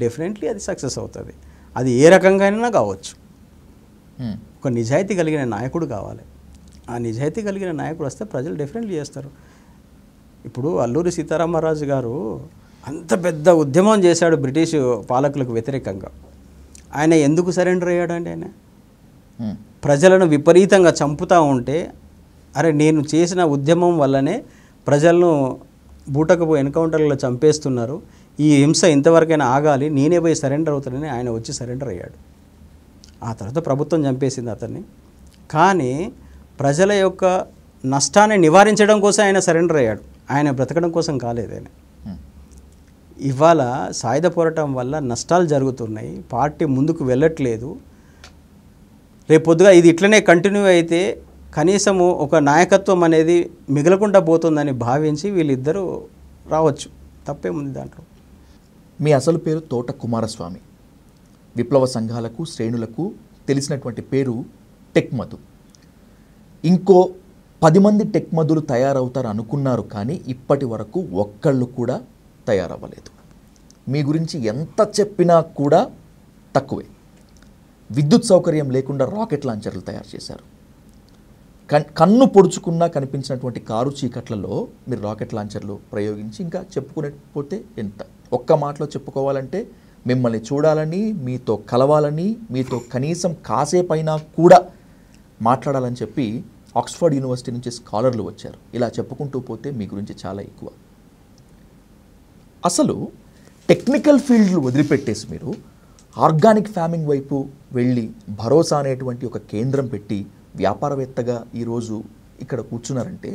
డెఫినెట్లీ అది సక్సెస్ అవుతుంది. అది ఏ రకంగా కావచ్చు. ఒక నిజాయితీ కలిగిన నాయకుడు కావాలి. ఆ నిజాయితీ కలిగిన నాయకుడు వస్తే ప్రజలు డెఫినెట్లీ చేస్తారు. ఇప్పుడు అల్లూరి సీతారామరాజు గారు అంత పెద్ద ఉద్యమం చేశాడు బ్రిటిష్ పాలకులకు వ్యతిరేకంగా. ఆయన ఎందుకు సరెండర్ అయ్యాడండి? ఆయన ప్రజలను విపరీతంగా చంపుతూ ఉంటే, అరే నేను చేసిన ఉద్యమం వల్లనే ప్రజలను బూటకపు ఎన్కౌంటర్లలో చంపేస్తున్నారు, ఈ హింస ఇంతవరకైనా ఆగాలి, నేనే పోయి సరెండర్ అవుతానని ఆయన వచ్చి సరెండర్ అయ్యాడు. ఆ తర్వాత ప్రభుత్వం చంపేసింది అతన్ని. కానీ ప్రజల యొక్క నష్టాన్ని నివారించడం కోసం ఆయన సరెండర్ అయ్యాడు, ఆయన బ్రతకడం కోసం కాలేదు ఆయన. ఇవాళ సాయుధ పోరాటం వల్ల నష్టాలు జరుగుతున్నాయి, పార్టీ ముందుకు వెళ్ళట్లేదు. రేపొద్దుగా ఇది ఇట్లనే కంటిన్యూ అయితే కనీసము ఒక నాయకత్వం అనేది మిగలకుండా పోతుందని భావించి వీళ్ళిద్దరూ రావచ్చు. తప్పేముంది దాంట్లో? మీ అసలు పేరు తోట కుమారస్వామి. విప్లవ సంఘాలకు, శ్రేణులకు తెలిసినటువంటి పేరు టెక్మధు. ఇంకో 10 మంది టెక్మధులు తయారవుతారు అనుకున్నారు, కానీ ఇప్పటి వరకు ఒక్కళ్ళు కూడా తయారవ్వలేదు. మీ గురించి ఎంత చెప్పినా కూడా తక్కువే. విద్యుత్ సౌకర్యం లేకుండా రాకెట్ లాంచర్లు తయారు చేశారు. కన్ను పొడుచుకున్నా కనిపించినటువంటి కారు చీకట్లలో మీరు రాకెట్ లాంచర్లు ప్రయోగించి, ఇంకా చెప్పుకునేపోతే ఎంత. ఒక్క మాటలో చెప్పుకోవాలంటే మిమ్మల్ని చూడాలని, మీతో కలవాలని, మీతో కనీసం కాసేపైనా కూడా మాట్లాడాలని చెప్పి ఆక్స్ఫర్డ్ యూనివర్సిటీ నుంచి స్కాలర్లు వచ్చారు. ఇలా చెప్పుకుంటూ పోతే మీ గురించి చాలా ఎక్కువ. అసలు టెక్నికల్ ఫీల్డ్లు వదిలిపెట్టేసి మీరు ఆర్గానిక్ ఫార్మింగ్ వైపు వెళ్ళి భరోసా అనేటువంటి ఒక కేంద్రం పెట్టి వ్యాపారవేత్తగా ఈరోజు ఇక్కడ కూర్చున్నారంటే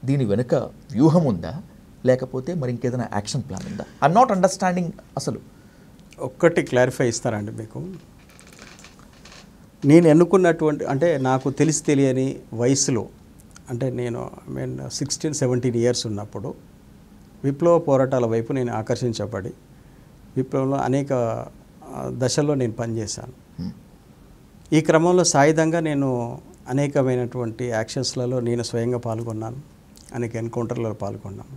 దీని వెనుక వ్యూహం ఉందా, లేకపోతే మరి ఇంకేదైనా యాక్షన్ ప్లాన్ ఉందా? I'm not understanding. అసలు ఒక్కటి క్లారిఫై ఇస్తారండి మీకు. నేను ఎన్నుకున్నటువంటి అంటే నాకు తెలియని వయసులో అంటే నేను 16-17 ఇయర్స్ ఉన్నప్పుడు విప్లవ పోరాటాల వైపు నేను ఆకర్షించబడి విప్లవంలో అనేక దశల్లో నేను పనిచేశాను. ఈ క్రమంలో సాయుధంగా నేను అనేకమైనటువంటి యాక్షన్స్లలో నేను స్వయంగా పాల్గొన్నాను, అనేక ఎన్కౌంటర్లలో పాల్గొన్నాను.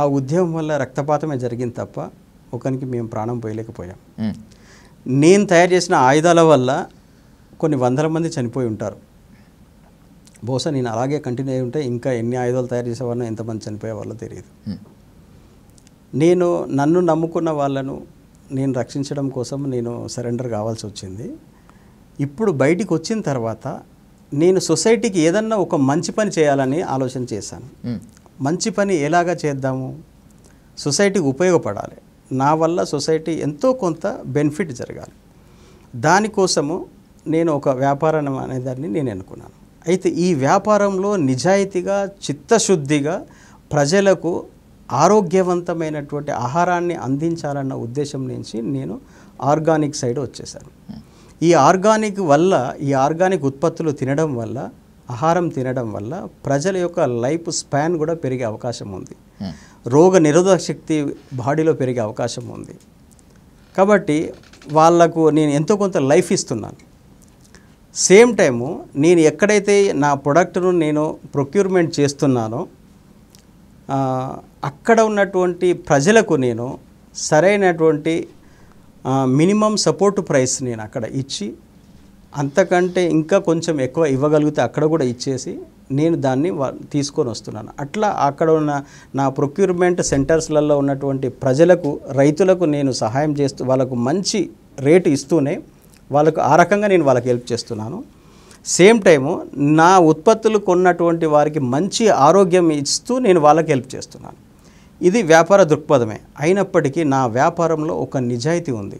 ఆ ఉద్యమం వల్ల రక్తపాతమే జరిగింది తప్ప ఒకరికి మేము ప్రాణం పోయలేకపోయాం. నేను తయారు చేసిన ఆయుధాల వల్ల కొన్ని వందల మంది చనిపోయి ఉంటారు. బహుశా నేను అలాగే కంటిన్యూ అయి ఉంటే ఇంకా ఎన్ని ఆయుధాలు తయారు చేసేవాళ్ళో ఎంతమంది చనిపోయే వాళ్ళో తెలియదు. నేను నన్ను నమ్ముకున్న వాళ్ళను నేను రక్షించడం కోసం నేను సరెండర్ కావాల్సి వచ్చింది. ఇప్పుడు బయటికి వచ్చిన తర్వాత నేను సొసైటీకి ఏదన్నా ఒక మంచి పని చేయాలని ఆలోచన చేశాను. మంచి పని ఎలాగా చేద్దాము, సొసైటీకి ఉపయోగపడాలి, నా వల్ల సొసైటీ ఎంతో కొంత బెనిఫిట్ జరగాలి. దానికోసము నేను ఒక వ్యాపారం అనేదాన్ని నేను ఎన్నుకున్నాను. అయితే ఈ వ్యాపారంలో నిజాయితీగా చిత్తశుద్ధిగా ప్రజలకు ఆరోగ్యవంతమైనటువంటి ఆహారాన్ని అందించాలన్న ఉద్దేశం నుంచి నేను ఆర్గానిక్ సైడ్ వచ్చేసాను. ఈ ఆర్గానిక్ ఉత్పత్తులు తినడం వల్ల, ఆహారం తినడం వల్ల ప్రజల యొక్క లైఫ్ స్పాన్ కూడా పెరిగే అవకాశం ఉంది, రోగ నిరోధక శక్తి బాడీలో పెరిగే అవకాశం ఉంది. కాబట్టి వాళ్లకు నేను ఎంతో కొంత లైఫ్ ఇస్తున్నాను. సేమ్ టైము నేను ఎక్కడైతే నా ప్రొడక్ట్ను నేను ప్రొక్యూర్మెంట్ చేస్తున్నానో అక్కడ ఉన్నటువంటి ప్రజలకు నేను సరైనటువంటి మినిమం సపోర్ట్ ప్రైస్ నేను అక్కడ ఇచ్చి, అంతకంటే ఇంకా కొంచెం ఎక్కువ ఇవ్వగలిగితే అక్కడ కూడా ఇచ్చేసి నేను దాన్ని తీసుకొని వస్తున్నాను. అట్లా అక్కడ ఉన్న నా ప్రొక్యూర్మెంట్ సెంటర్స్లలో ఉన్నటువంటి ప్రజలకు, రైతులకు నేను సహాయం చేస్తూ వాళ్ళకు మంచి రేటు ఇస్తూనే వాళ్ళకు ఆ రకంగా నేను వాళ్ళకి హెల్ప్ చేస్తున్నాను. సేమ్ టైము నా ఉత్పత్తులు కొన్నటువంటి వారికి మంచి ఆరోగ్యం ఇస్తూ నేను వాళ్ళకి హెల్ప్ చేస్తున్నాను. ఇది వ్యాపార దృక్పథమే. అయినప్పటికీ నా వ్యాపారంలో ఒక నిజాయితీ ఉంది,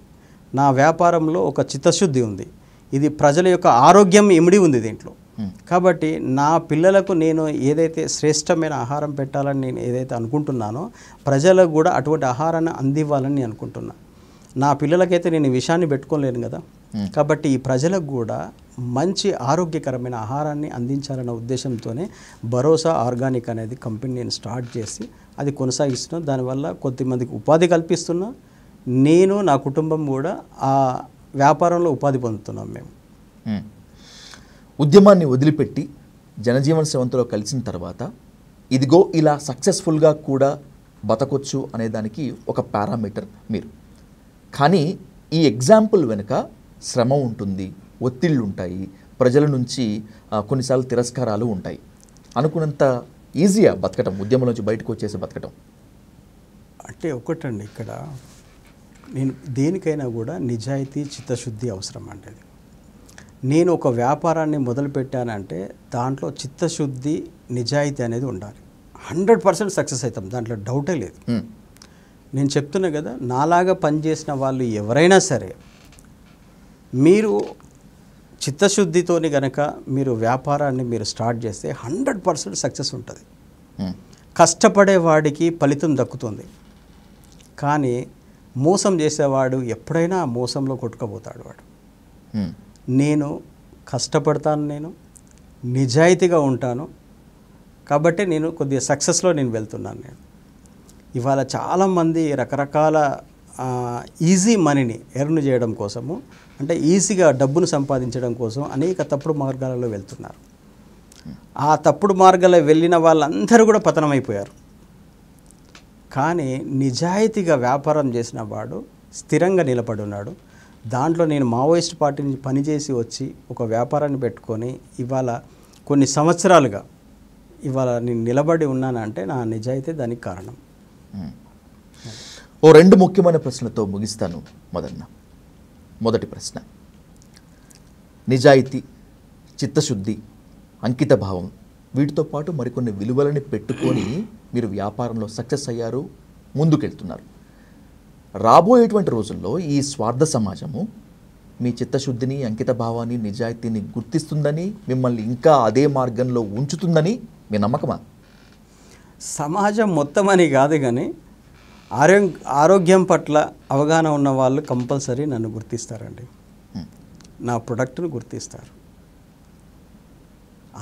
నా వ్యాపారంలో ఒక చిత్తశుద్ధి ఉంది, ఇది ప్రజల యొక్క ఆరోగ్యం ఇమిడి ఉంది దీంట్లో. కాబట్టి నా పిల్లలకు నేను ఏదైతే శ్రేష్టమైన ఆహారం పెట్టాలని నేను ఏదైతే అనుకుంటున్నానో ప్రజలకు కూడా అటువంటి ఆహారాన్ని అందివ్వాలని నేను అనుకుంటున్నా. నా పిల్లలకైతే నేను ఈ విషయాన్ని పెట్టుకోలేను కదా. కాబట్టి ఈ ప్రజలకు కూడా మంచి ఆరోగ్యకరమైన ఆహారాన్ని అందించాలన్న ఉద్దేశంతోనే భరోసా ఆర్గానిక్ అనేది కంపెనీ నేను స్టార్ట్ చేసి అది కొనసాగిస్తున్నాను. దానివల్ల కొద్దిమందికి ఉపాధి కల్పిస్తున్నా, నేను నా కుటుంబం కూడా ఆ వ్యాపారంలో ఉపాధి పొందుతున్నాం. మేము ఉద్యమాన్ని వదిలిపెట్టి జనజీవన శ్రవంతిలో కలిసిన తర్వాత ఇదిగో ఇలా సక్సెస్ఫుల్గా కూడా బతకొచ్చు అనేదానికి ఒక పారామీటర్ మీరు. కానీ ఈ ఎగ్జాంపుల్ వెనుక శ్రమ ఉంటుంది, ఒత్తిళ్ళు ఉంటాయి, ప్రజల నుంచి కొన్నిసార్లు తిరస్కారాలు ఉంటాయి. అనుకున్నంత ఈజీగా బతకటం, ఉద్యమం నుంచి బయటకు వచ్చేసి బతకటం అంటే ఒకటండి, ఇక్కడ నేను దేనికైనా కూడా నిజాయితీ చిత్తశుద్ధి అవసరం అంటే. నేను ఒక వ్యాపారాన్ని మొదలుపెట్టానంటే దాంట్లో చిత్తశుద్ధి నిజాయితీ అనేది ఉండాలి. 100% సక్సెస్ అవుతాం, దాంట్లో డౌటే లేదు. నేను చెప్తున్నా కదా, నాలాగా పనిచేసిన వాళ్ళు ఎవరైనా సరే మీరు చిత్తశుద్ధితోని గనక మీరు వ్యాపారాన్ని మీరు స్టార్ట్ చేస్తే 100% సక్సెస్ ఉంటుంది. కష్టపడే వాడికి ఫలితం దక్కుతుంది. కానీ మోసం చేసేవాడు ఎప్పుడైనా మోసంలో కొట్టుకుపోతాడు వాడు. నేను కష్టపడతాను, నేను నిజాయితీగా ఉంటాను, కాబట్టి నేను కొద్దిగా సక్సెస్లో నేను వెళ్తున్నాను. నేను ఇవాళ చాలామంది రకరకాల ఈజీ మనీని ఎర్న్ చేయడం కోసము, అంటే ఈజీగా డబ్బును సంపాదించడం కోసం అనేక తప్పుడు మార్గాలలో వెళ్తున్నారు. ఆ తప్పుడు మార్గాల్లో వెళ్ళిన వాళ్ళందరూ కూడా పతనమైపోయారు. కానీ నిజాయితీగా వ్యాపారం చేసిన వాడు స్థిరంగా నిలబడి ఉన్నాడు. దాంట్లో నేను మావోయిస్ట్ పార్టీ నుంచి పనిచేసి వచ్చి ఒక వ్యాపారాన్ని పెట్టుకొని ఇవాళ కొన్ని సంవత్సరాలుగా ఇవాళ నేను నిలబడి ఉన్నానంటే నా నిజాయితీ దానికి కారణం. ఓ 2 ముఖ్యమైన ప్రశ్నలతో ముగిస్తాను మదన్న. మొదటి ప్రశ్న, నిజాయితీ, చిత్తశుద్ధి, అంకిత భావం, వీటితో పాటు మరికొన్ని విలువలని పెట్టుకొని మీరు వ్యాపారంలో సక్సెస్ అయ్యారు, ముందుకెళ్తున్నారు. రాబోయేటువంటి రోజుల్లో ఈ స్వార్థ సమాజము మీ చిత్తశుద్ధిని, అంకిత భావాన్ని, నిజాయితీని గుర్తిస్తుందని, మిమ్మల్ని ఇంకా అదే మార్గంలో ఉంచుతుందని మీ నమ్మకమా? సమాజం మొత్తం అని కాదు కానీ ఆరోగ్యం పట్ల అవగాహన ఉన్న వాళ్ళు కంపల్సరీ నన్ను గుర్తిస్తారండి. నా ప్రొడక్ట్ను గుర్తిస్తారు.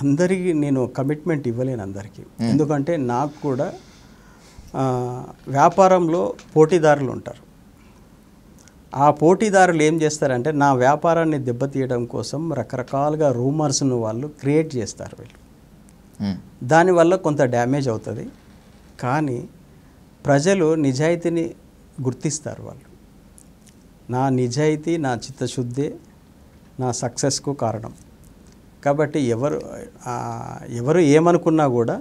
అందరికీ నేను కమిట్మెంట్ ఇవ్వలేను అందరికీ. ఎందుకంటే నాకు కూడా వ్యాపారంలో పోటీదారులు ఉంటారు. ఆ పోటీదారులు ఏం చేస్తారంటే నా వ్యాపారాన్ని దెబ్బతీయడం కోసం రకరకాలుగా రూమర్స్ను వాళ్ళు క్రియేట్ చేస్తారు. వీళ్ళు దానివల్ల కొంత డ్యామేజ్ అవుతుంది. కానీ ప్రజలు నిజాయితీని గుర్తిస్తారు. వాళ్ళు నా నిజాయితీ, నా చిత్తశుద్ధే నా సక్సెస్కు కారణం. కాబట్టి ఎవరు ఏమనుకున్నా కూడా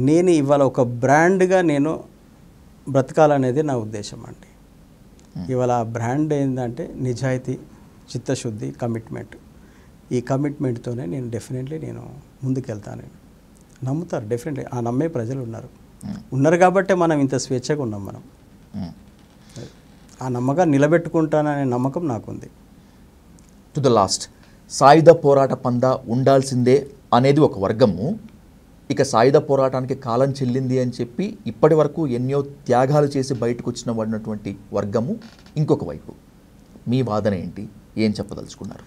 నేను ఇవాళ ఒక బ్రాండ్గా నేను బ్రతకాలనేది నా ఉద్దేశం అండి. ఇవాళ ఆ బ్రాండ్ ఏంటంటే నిజాయితీ, చిత్తశుద్ధి, కమిట్మెంట్. ఈ కమిట్మెంట్తోనే నేను డెఫినెట్లీ నేను ముందుకెళ్తాను. నమ్ముతారు డెఫినెట్లీ. ఆ నమ్మే ప్రజలు ఉన్నారు కాబట్టే మనం ఇంత స్వేచ్ఛగా ఉన్నాం. మనం ఆ నమ్మకాన్ని నిలబెట్టుకుంటాననే నమ్మకం నాకుంది. టు ద లాస్ట్, సాయుధ పోరాట పందా ఉండాల్సిందే అనేది ఒక వర్గము, ఇక సాయుధ పోరాటానికి కాలం చెల్లింది అని చెప్పి ఇప్పటి వరకు ఎన్నో త్యాగాలు చేసి బయటకు వచ్చిన వాడినటువంటి వర్గము ఇంకొక వైపు. మీ వాదన ఏంటి? ఏం చెప్పదలుచుకున్నారు?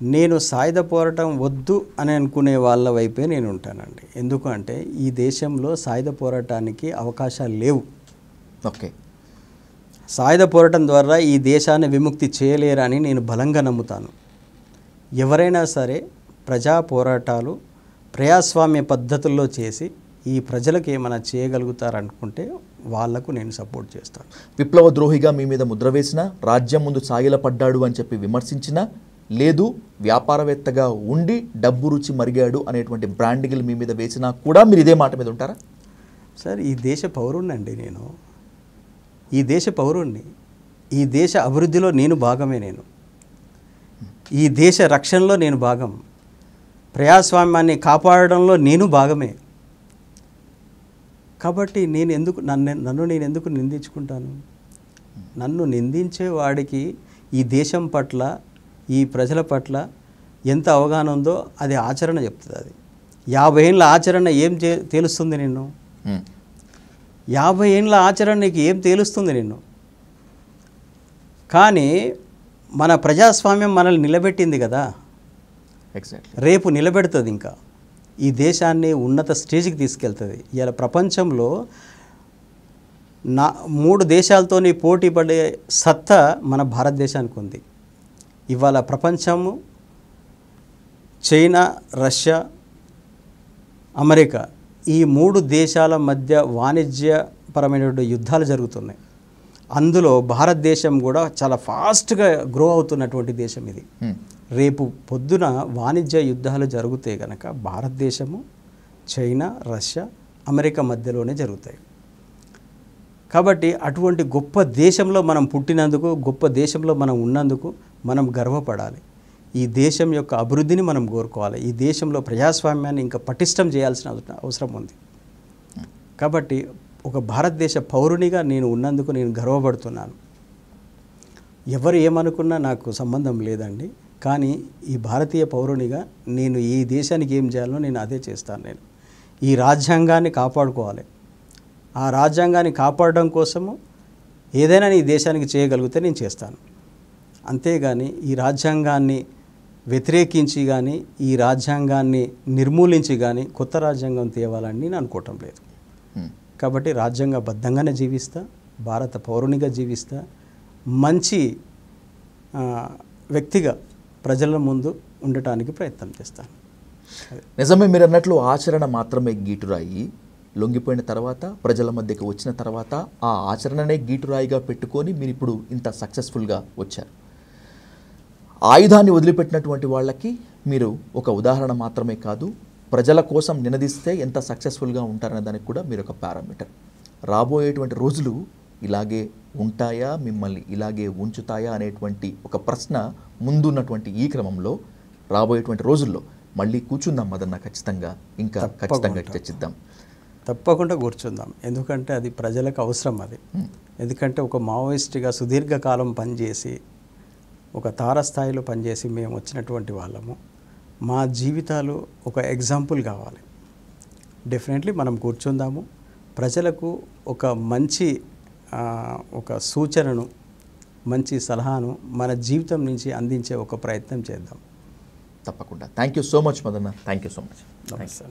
నేను సాయుధ పోరాటం వద్దు అని అనుకునే వాళ్ళ వైపే నేను ఉంటానండి. ఎందుకంటే ఈ దేశంలో సాయుధ పోరాటానికి అవకాశాలు లేవు. ఓకే. సాయుధ పోరాటం ద్వారా ఈ దేశాన్ని విముక్తి చేయలేరని నేను బలంగా నమ్ముతాను. ఎవరైనా సరే ప్రజా పోరాటాలు ప్రజాస్వామ్య పద్ధతుల్లో చేసి ఈ ప్రజలకు ఏమైనా చేయగలుగుతారనుకుంటే వాళ్లకు నేను సపోర్ట్ చేస్తాను. విప్లవ ద్రోహిగా మీ మీద ముద్ర వేసిన, రాజ్యం ముందు సాగిలపడ్డాడు అని చెప్పి విమర్శించిన, లేదు వ్యాపారవేత్తగా ఉండి డబ్బు రుచి మరిగాడు అనేటువంటి బ్రాండింగ్లు మీ మీద వేసినా కూడా మీరు ఇదే మాట మీద ఉంటారా? సార్, ఈ దేశ పౌరుణ్ణండి నేను. ఈ దేశ పౌరుణ్ణి. ఈ దేశ అభివృద్ధిలో నేను భాగమే. ఈ దేశ రక్షణలో నేను భాగం. ప్రజాస్వామ్యాన్ని కాపాడడంలో నేను భాగమే. కాబట్టి నన్ను నేను ఎందుకు నిందించుకుంటాను? నన్ను నిందించే వాడికి ఈ దేశం పట్ల, ఈ ప్రజల పట్ల ఎంత అవగాహన ఉందో అది ఆచరణ చెప్తుంది. అది 50 ఏళ్ళ ఆచరణ ఏం తేలుస్తుంది నిన్ను? 50 ఏళ్ళ ఆచరణ నీకు ఏం తేలుస్తుంది నిన్ను? కానీ మన ప్రజాస్వామ్యం మనల్ని నిలబెట్టింది కదా. ఎగ్జాక్ట్లీ. రేపు నిలబెడుతుంది. ఇంకా ఈ దేశాన్ని ఉన్నత స్టేజ్కి తీసుకెళ్తుంది. ఇలా ప్రపంచంలో 3 దేశాలతోని పోటీ పడే సత్తా మన భారతదేశానికి ఉంది. ఇవాళ ప్రపంచము చైనా, రష్యా, అమెరికా ఈ 3 దేశాల మధ్య వాణిజ్యపరమైన యుద్ధాలు జరుగుతున్నాయి. అందులో భారతదేశం కూడా చాలా ఫాస్ట్గా గ్రో అవుతున్నటువంటి దేశం ఇది. రేపు పొద్దున వాణిజ్య యుద్ధాలు జరిగితే కనుక భారతదేశము, చైనా, రష్యా, అమెరికా మధ్యలోనే జరుగుతాయి. కాబట్టి అటువంటి గొప్ప దేశంలో మనం పుట్టినందుకు, గొప్ప దేశంలో మనం ఉన్నందుకు మనం గర్వపడాలి. ఈ దేశం యొక్క అభివృద్ధిని మనం కోరుకోవాలి. ఈ దేశంలో ప్రజాస్వామ్యాన్ని ఇంకా పటిష్టం చేయాల్సిన అవసరం ఉంది. కాబట్టి ఒక భారతదేశ పౌరునిగా నేను ఉన్నందుకు నేను గర్వపడుతున్నాను. ఎవరు ఏమనుకున్నా నాకు సంబంధం లేదండి. కానీ ఈ భారతీయ పౌరునిగా నేను ఈ దేశానికి ఏం చేయాలో నేను అదే చేస్తాను. నేను ఈ రాజ్యాంగాన్ని కాపాడుకోవాలి. ఆ రాజ్యాంగాన్ని కాపాడడం కోసము ఏదైనా ఈ దేశానికి చేయగలిగితే నేను చేస్తాను. అంతేగాని ఈ రాజ్యాంగాన్ని వ్యతిరేకించి కానీ, ఈ రాజ్యాంగాన్ని నిర్మూలించి కానీ కొత్త రాజ్యాంగం తేవాలని నేను అనుకోవటం లేదు. కాబట్టి రాజ్యాంగబద్ధంగానే జీవిస్తా, భారత పౌరునిగా జీవిస్తా, మంచి వ్యక్తిగా ప్రజల ముందు ఉండటానికి ప్రయత్నం చేస్తాను. నిజమే, మీరు అన్నట్లు ఆచరణ మాత్రమే గీటురాయి. లొంగిపోయిన తర్వాత, ప్రజల మధ్యకి వచ్చిన తర్వాత ఆ ఆచరణనే గీటురాయిగా పెట్టుకొని మీరు ఇప్పుడు ఇంత సక్సెస్ఫుల్గా వచ్చారు. ఆయుధాన్ని వదిలిపెట్టినటువంటి వాళ్ళకి మీరు ఒక ఉదాహరణ మాత్రమే కాదు, ప్రజల కోసం నినదిస్తే ఎంత సక్సెస్ఫుల్గా ఉంటారనే దానికి కూడా మీరు ఒక పారామీటర్. రాబోయేటువంటి రోజులు ఇలాగే ఉంటాయా, మిమ్మల్ని ఇలాగే ఉంచుతాయా అనేటువంటి ఒక ప్రశ్న ముందున్నటువంటి ఈ క్రమంలో రాబోయేటువంటి రోజుల్లో మళ్ళీ కూర్చుందాం మదన్న, ఖచ్చితంగా ఇంకా ఖచ్చితంగా చర్చిద్దాం. తప్పకుండా కూర్చుందాం. ఎందుకంటే అది ప్రజలకు అవసరం. అది ఎందుకంటే ఒక మావోయిస్ట్గా సుదీర్ఘకాలం పనిచేసి ఒక తారస్థాయిలో పనిచేసి మేము వచ్చినటువంటి వాళ్ళము. మా జీవితాలు ఒక ఎగ్జాంపుల్ కావాలి. డెఫినెట్లీ మనం కూర్చుందాము, ప్రజలకు ఒక మంచి ఒక సూచనను, మంచి సలహాను మన జీవితం నుంచి అందించే ఒక ప్రయత్నం చేద్దాం. తప్పకుండా. Thank you so much Madanna. Thank you so much. నమస్తే.